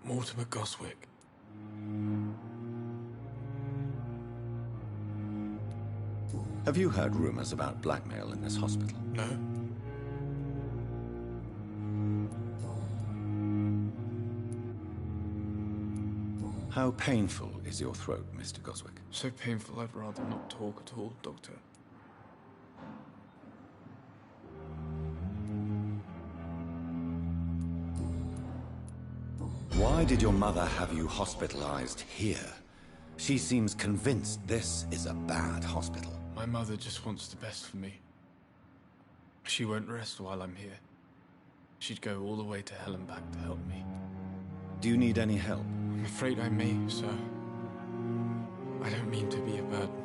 Mortimer Goswick. Have you heard rumors about blackmail in this hospital? No. How painful is your throat, Mr. Goswick? So painful I'd rather not talk at all, Doctor. Why did your mother have you hospitalized here? She seems convinced this is a bad hospital. My mother just wants the best for me. She won't rest while I'm here. She'd go all the way to hell and back to help me. Do you need any help? I'm afraid I may, sir. I don't mean to be a burden.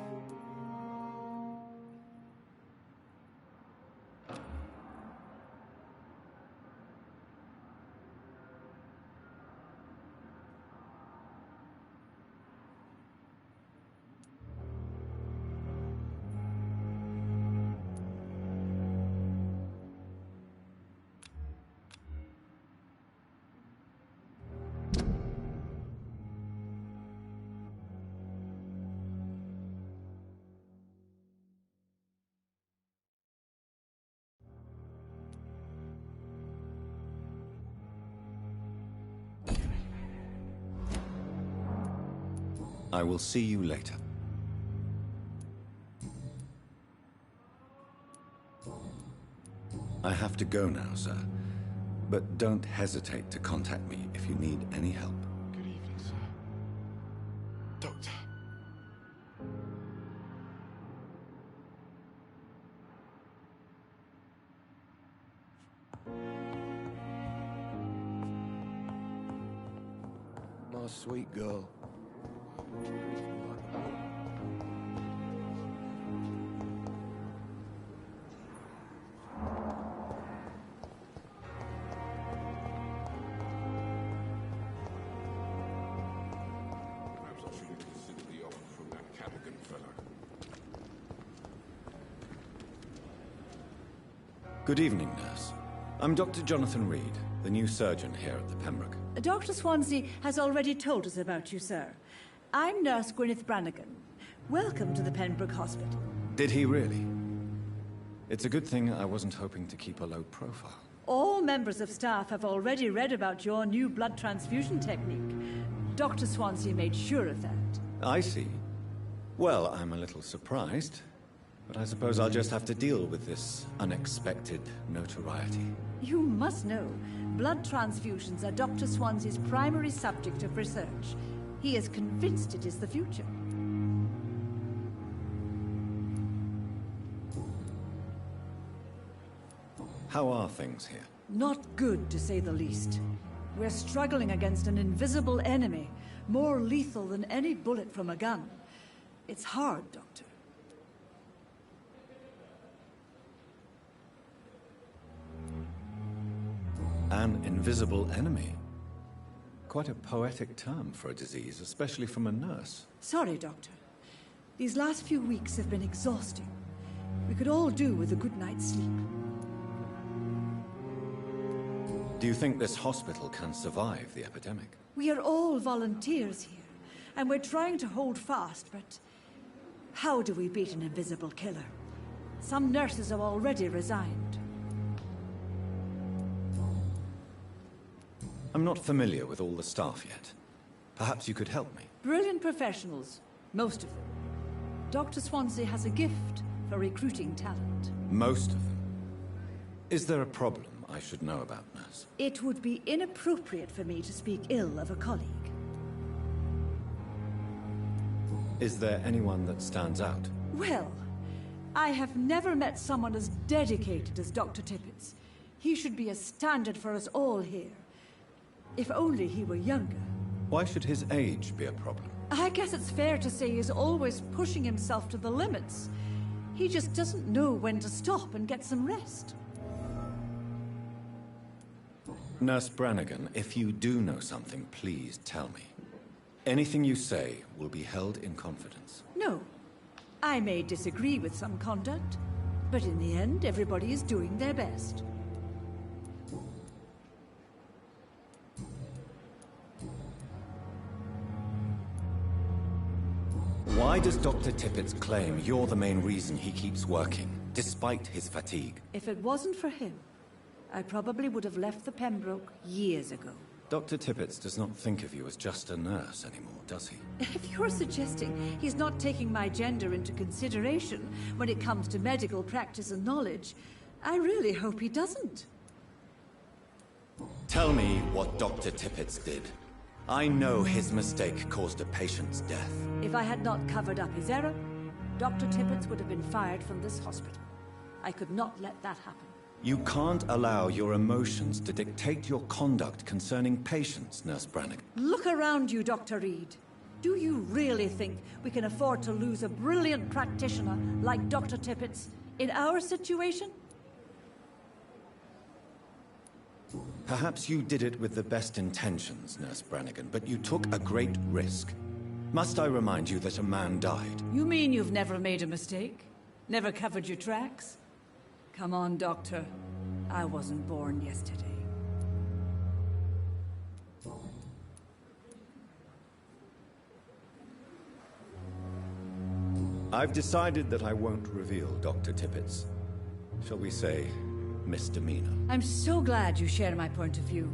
I will see you later. I have to go now, sir. But don't hesitate to contact me if you need any help. Good evening, sir. Doctor. My sweet girl. Perhaps I shouldn't consider the offer from that Cadigan fellow. Good evening, nurse. I'm Dr. Jonathan Reed, the new surgeon here at the Pembroke. Dr. Swansea has already told us about you, sir. I'm Nurse Gwyneth Brannigan. Welcome to the Pembroke Hospital. Did he really? It's a good thing I wasn't hoping to keep a low profile. All members of staff have already read about your new blood transfusion technique. Dr. Swansea made sure of that. I see. Well, I'm a little surprised, but I suppose I'll just have to deal with this unexpected notoriety. You must know, blood transfusions are Dr. Swansea's primary subject of research. He is convinced it is the future. How are things here? Not good, to say the least. We're struggling against an invisible enemy, more lethal than any bullet from a gun. It's hard, Doctor. An invisible enemy? Quite a poetic term for a disease, especially from a nurse. Sorry, Doctor. These last few weeks have been exhausting. We could all do with a good night's sleep. Do you think this hospital can survive the epidemic? We are all volunteers here, and we're trying to hold fast, but how do we beat an invisible killer? Some nurses have already resigned. I'm not familiar with all the staff yet. Perhaps you could help me. Brilliant professionals, most of them. Dr. Swansea has a gift for recruiting talent. Most of them? Is there a problem I should know about, nurse? It would be inappropriate for me to speak ill of a colleague. Is there anyone that stands out? Well, I have never met someone as dedicated as Dr. Tippett. He should be a standard for us all here. If only he were younger. Why should his age be a problem? I guess it's fair to say he's always pushing himself to the limits. He just doesn't know when to stop and get some rest. Nurse Brannigan, if you do know something, please tell me. Anything you say will be held in confidence. No. I may disagree with some conduct, but in the end, everybody is doing their best. Why does Dr. Tippett claim you're the main reason he keeps working, despite his fatigue? If it wasn't for him, I probably would have left the Pembroke years ago. Dr. Tippett does not think of you as just a nurse anymore, does he? If you're suggesting he's not taking my gender into consideration when it comes to medical practice and knowledge, I really hope he doesn't. Tell me what Dr. Tippett did. I know his mistake caused a patient's death. If I had not covered up his error, Dr. Tippett would have been fired from this hospital. I could not let that happen. You can't allow your emotions to dictate your conduct concerning patients, Nurse Brannigan. Look around you, Dr. Reed. Do you really think we can afford to lose a brilliant practitioner like Dr. Tippett in our situation? Perhaps you did it with the best intentions, Nurse Brannigan, but you took a great risk. Must I remind you that a man died? You mean you've never made a mistake? Never covered your tracks? Come on, Doctor. I wasn't born yesterday. I've decided that I won't reveal Dr. Tippett's, shall we say, misdemeanor. I'm so glad you share my point of view.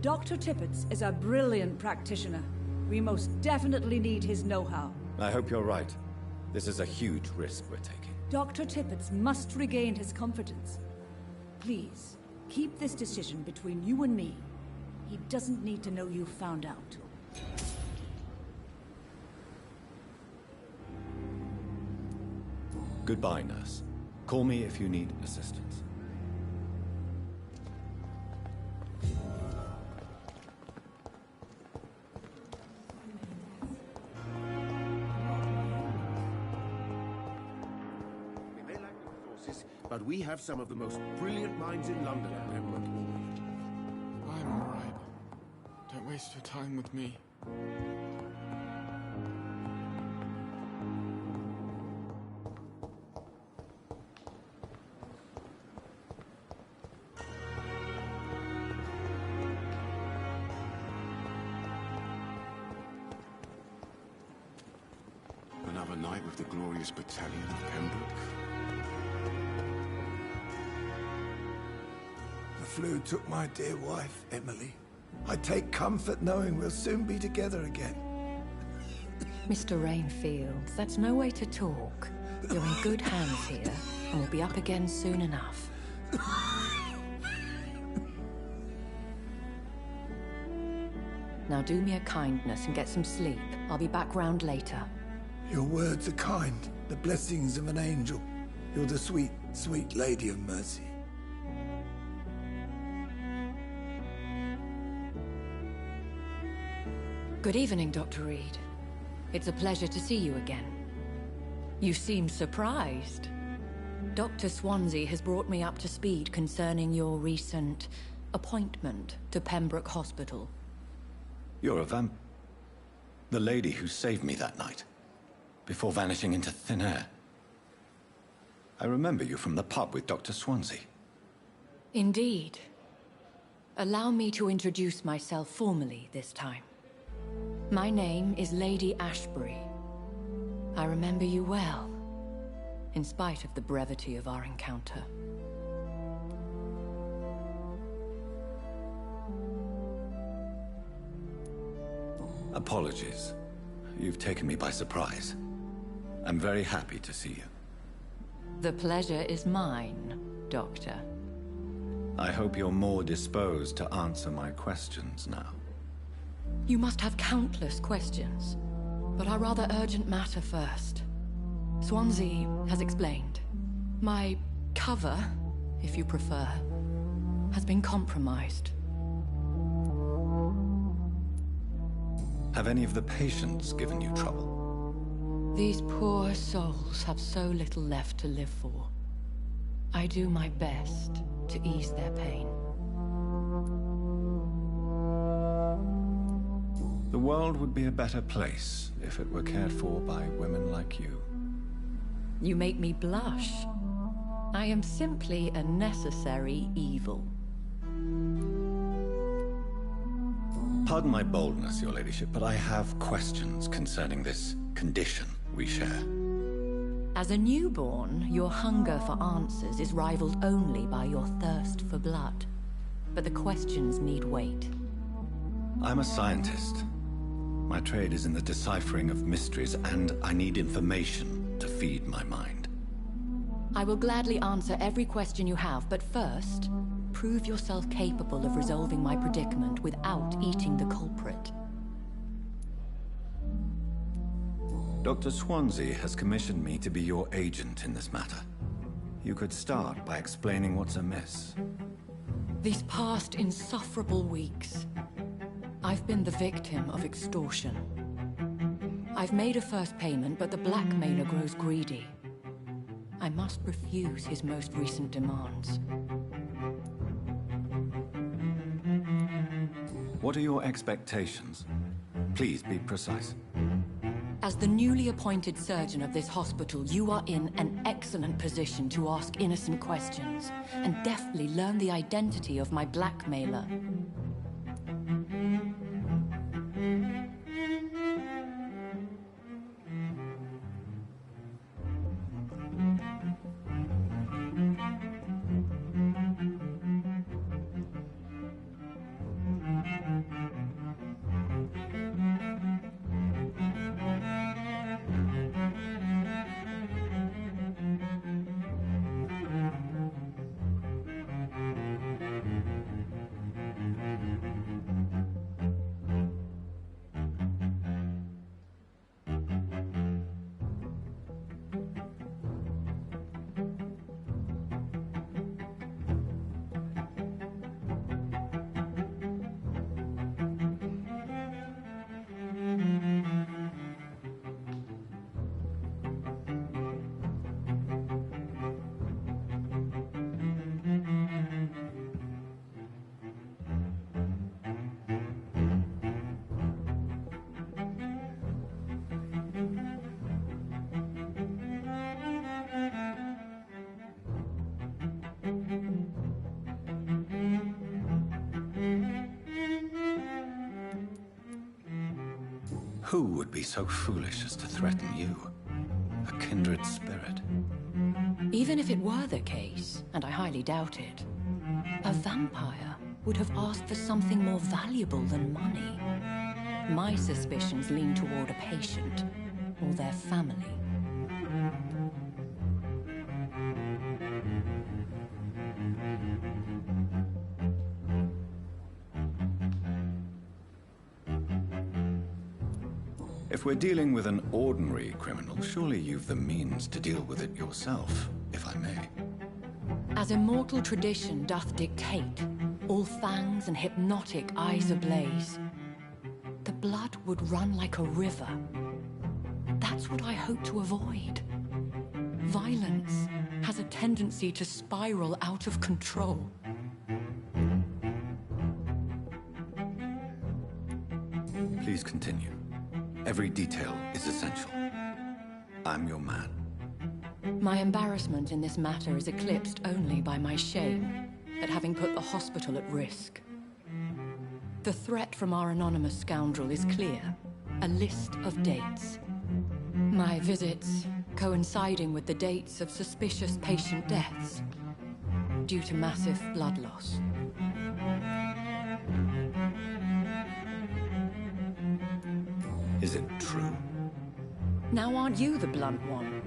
Dr. Tippett is a brilliant practitioner, We most definitely need his know-how. I hope you're right. This is a huge risk we're taking. Dr. Tippett must regain his confidence. Please, keep this decision between you and me. He doesn't need to know you found out. Goodbye, nurse. Call me if you need assistance. But we have some of the most brilliant minds in London at Pembroke. I'm all right. Don't waste your time with me. Another night with the glorious battalion of Pembroke. The flu took my dear wife, Emily. I take comfort knowing we'll soon be together again. Mr. Rainfield, that's no way to talk. You're in good hands here, and we'll be up again soon enough. Now do me a kindness and get some sleep. I'll be back round later. Your words are kind, the blessings of an angel. You're the sweet, sweet Lady of Mercy. Good evening, Dr. Reed. It's a pleasure to see you again. You seem surprised. Dr. Swansea has brought me up to speed concerning your recent appointment to Pembroke Hospital. You're a the lady who saved me that night, before vanishing into thin air. I remember you from the pub with Dr. Swansea. Indeed. Allow me to introduce myself formally this time. My name is Lady Ashbury. I remember you well, in spite of the brevity of our encounter. Apologies. You've taken me by surprise. I'm very happy to see you. The pleasure is mine, Doctor. I hope you're more disposed to answer my questions now. You must have countless questions, but our rather urgent matter first. Swansea has explained. My cover, if you prefer, has been compromised. Have any of the patients given you trouble? These poor souls have so little left to live for. I do my best to ease their pain. The world would be a better place if it were cared for by women like you. You make me blush. I am simply a necessary evil. Pardon my boldness, Your Ladyship, but I have questions concerning this condition we share. As a newborn, your hunger for answers is rivaled only by your thirst for blood. But the questions need wait. I'm a scientist. My trade is in the deciphering of mysteries, and I need information to feed my mind. I will gladly answer every question you have, but first, prove yourself capable of resolving my predicament without eating the culprit. Dr. Swansea has commissioned me to be your agent in this matter. You could start by explaining what's amiss. These past insufferable weeks, I've been the victim of extortion. I've made a first payment, but the blackmailer grows greedy. I must refuse his most recent demands. What are your expectations? Please be precise. As the newly appointed surgeon of this hospital, you are in an excellent position to ask innocent questions and deftly learn the identity of my blackmailer. Who would be so foolish as to threaten you? A kindred spirit. Even if it were the case, and I highly doubt it, a vampire would have asked for something more valuable than money. My suspicions lean toward a patient or their family. If we're dealing with an ordinary criminal, surely you've the means to deal with it yourself, if I may. As immortal tradition doth dictate, all fangs and hypnotic eyes ablaze, the blood would run like a river. That's what I hope to avoid. Violence has a tendency to spiral out of control. Please continue. Every detail is essential. I'm your man. My embarrassment in this matter is eclipsed only by my shame at having put the hospital at risk. The threat from our anonymous scoundrel is clear. A list of dates. My visits coinciding with the dates of suspicious patient deaths due to massive blood loss. Is it true? Now aren't you the blunt one?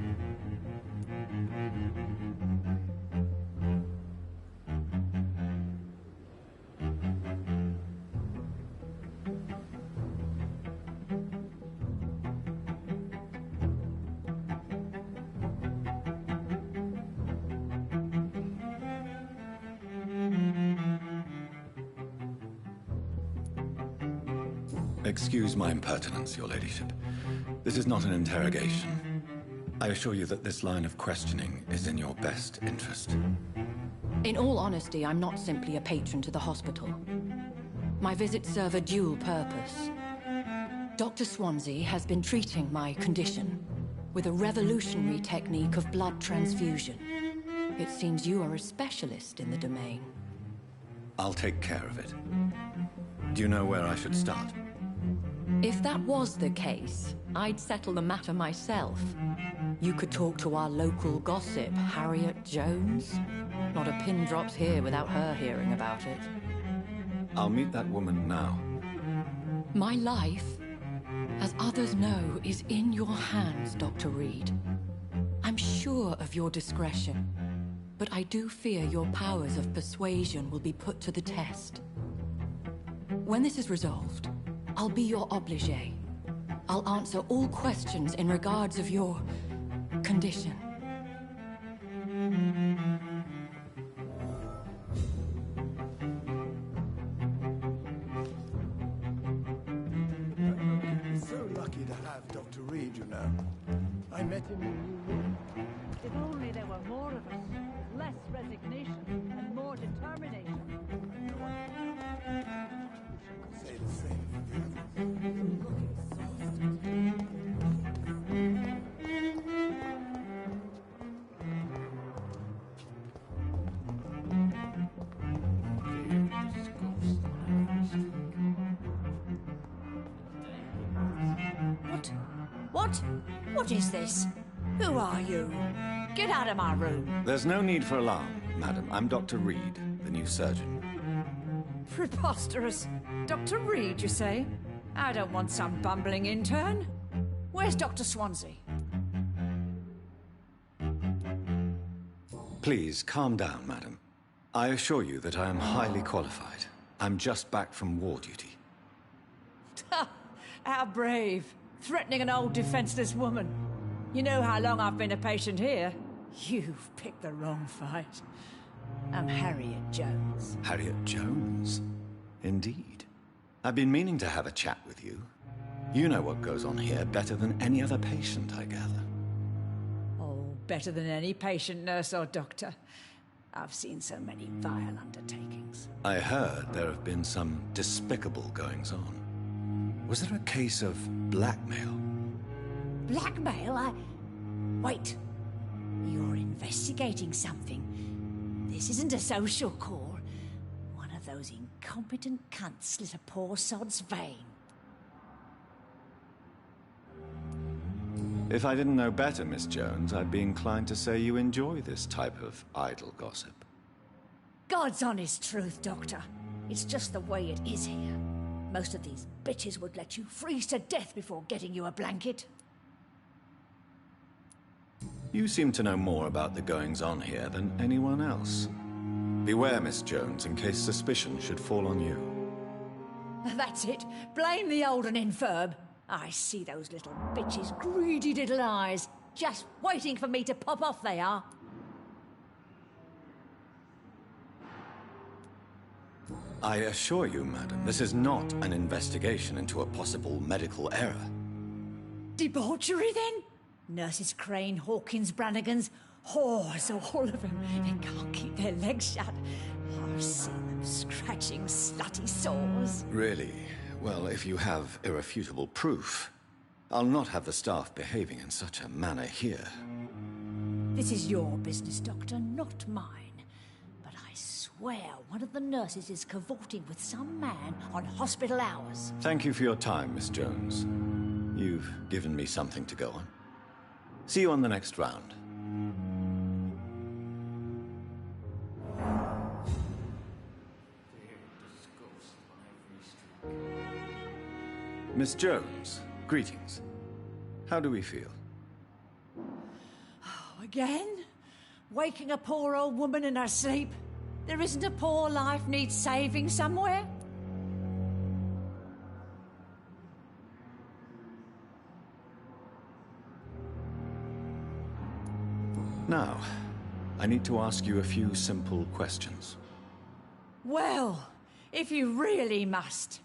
Excuse my impertinence, Your Ladyship. This is not an interrogation. I assure you that this line of questioning is in your best interest. In all honesty, I'm not simply a patron to the hospital. My visits serve a dual purpose. Dr. Swansea has been treating my condition with a revolutionary technique of blood transfusion. It seems you are a specialist in the domain. I'll take care of it. Do you know where I should start? If that was the case, I'd settle the matter myself. You could talk to our local gossip, Harriet Jones. Not a pin drops here without her hearing about it. I'll meet that woman now. My life, as others know, is in your hands, Dr. Reed. I'm sure of your discretion, but I do fear your powers of persuasion will be put to the test. When this is resolved, I'll be your obligé. I'll answer all questions in regards of your condition. We're so lucky to have Dr. Reed, you know. I met him in New York. If only there were more of us, with less resignation and more determination. Say the same. What is this? Who are you? Get out of my room. There's no need for alarm, madam. I'm Dr. Reed, the new surgeon. Preposterous. Dr. Reed, you say? I don't want some bumbling intern. Where's Dr. Swansea? Please, calm down, madam. I assure you that I am highly qualified. I'm just back from war duty. How brave. Threatening an old defenseless woman. You know how long I've been a patient here? You've picked the wrong fight. I'm Harriet Jones. Harriet Jones? Indeed. I've been meaning to have a chat with you. You know what goes on here better than any other patient, I gather. Oh, better than any patient, nurse or doctor. I've seen so many vile undertakings. I heard there have been some despicable goings-on. Was there a case of blackmail? Blackmail? Wait. You're investigating something. This isn't a social call. One of those incompetent cunts slit a poor sod's vein. If I didn't know better, Miss Jones, I'd be inclined to say you enjoy this type of idle gossip. God's honest truth, Doctor. It's just the way it is here. Most of these bitches would let you freeze to death before getting you a blanket. You seem to know more about the goings-on here than anyone else. Beware, Miss Jones, in case suspicion should fall on you. That's it. Blame the old and infirm. I see those little bitches' greedy little eyes. Just waiting for me to pop off, they are. I assure you, madam, this is not an investigation into a possible medical error. Debauchery, then? Nurses Crane, Hawkins, Brannigans, whores, all of them. They can't keep their legs shut. I've seen them scratching slutty sores. Really? Well, if you have irrefutable proof, I'll not have the staff behaving in such a manner here. This is your business, Doctor, not mine. But I swear one of the nurses is cavorting with some man on hospital hours. Thank you for your time, Miss Jones. You've given me something to go on. See you on the next round. Miss Jones, greetings. How do we feel? Oh, again? Waking a poor old woman in her sleep? There isn't a poor life needs saving somewhere? Now, I need to ask you a few simple questions. Well, if you really must.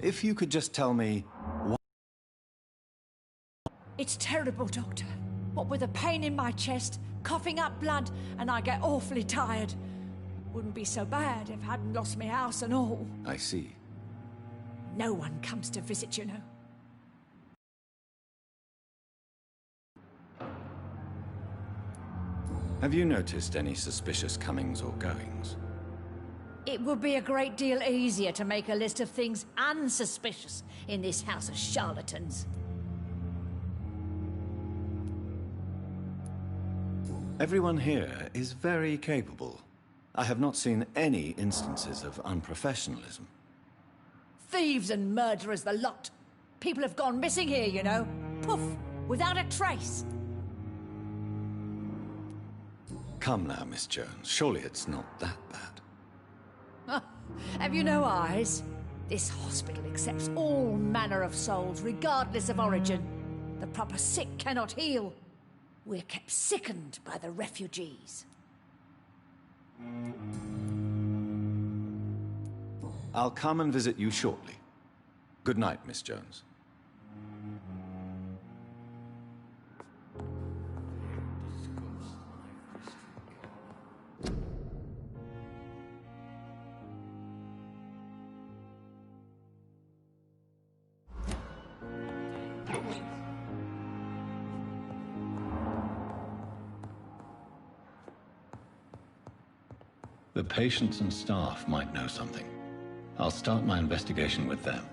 If you could just tell me what... It's terrible, Doctor. What with a pain in my chest, coughing up blood, and I get awfully tired. Wouldn't be so bad if I hadn't lost my house and all. I see. No one comes to visit, you know. Have you noticed any suspicious comings or goings? It would be a great deal easier to make a list of things unsuspicious in this house of charlatans. Everyone here is very capable. I have not seen any instances of unprofessionalism. Thieves and murderers, the lot. People have gone missing here, you know. Poof, without a trace. Come now, Miss Jones. Surely it's not that bad. Have you no eyes? This hospital accepts all manner of souls, regardless of origin. The proper sick cannot heal. We're kept sickened by the refugees. I'll come and visit you shortly. Good night, Miss Jones. The patients and staff might know something. I'll start my investigation with them.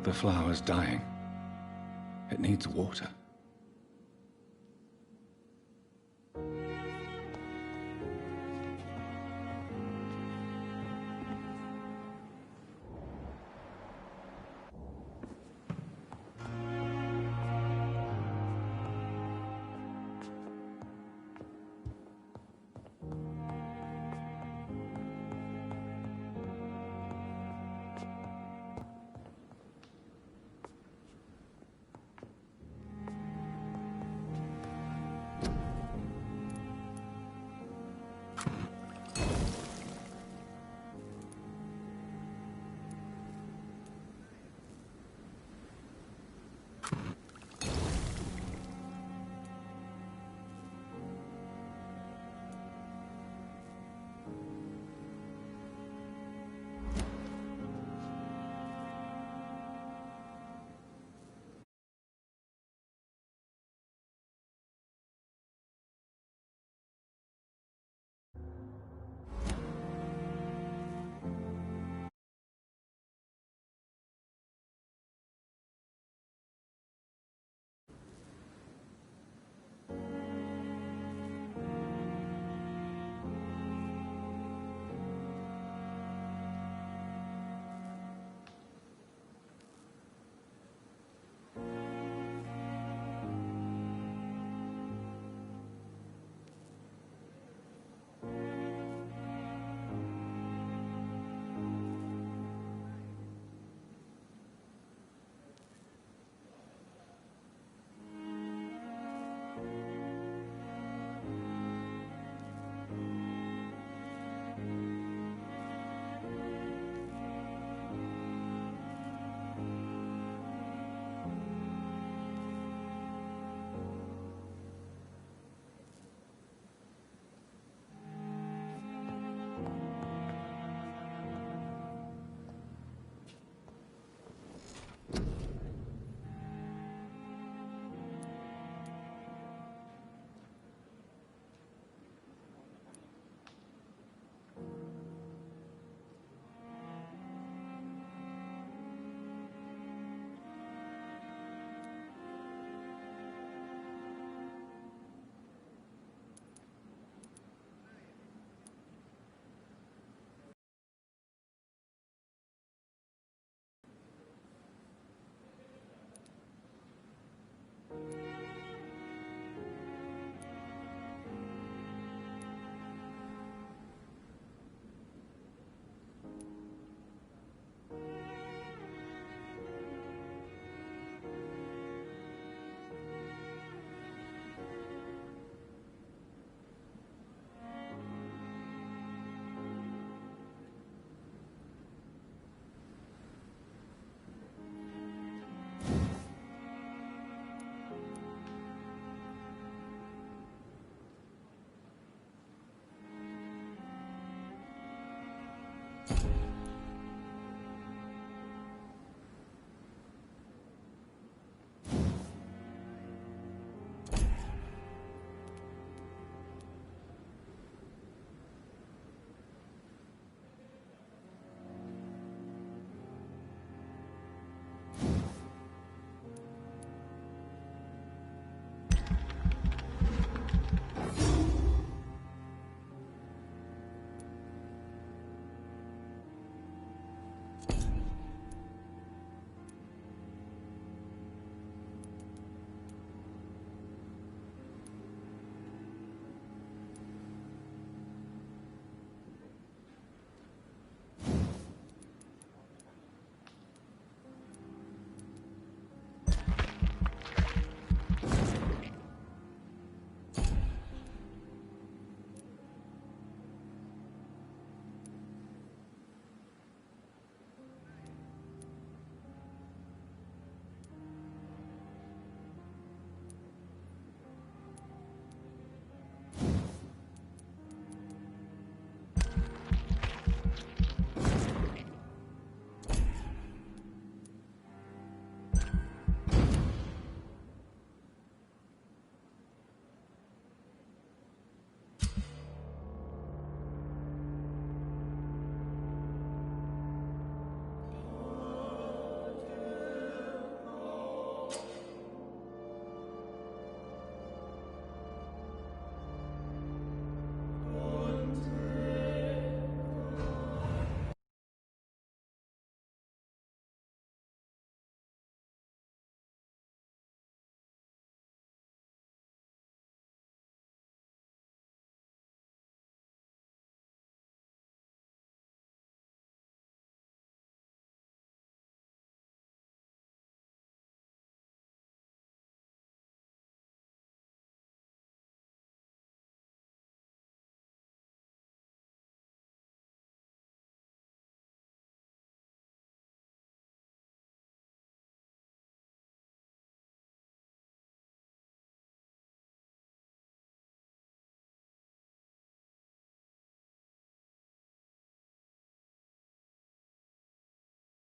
the flower's dying. It needs water.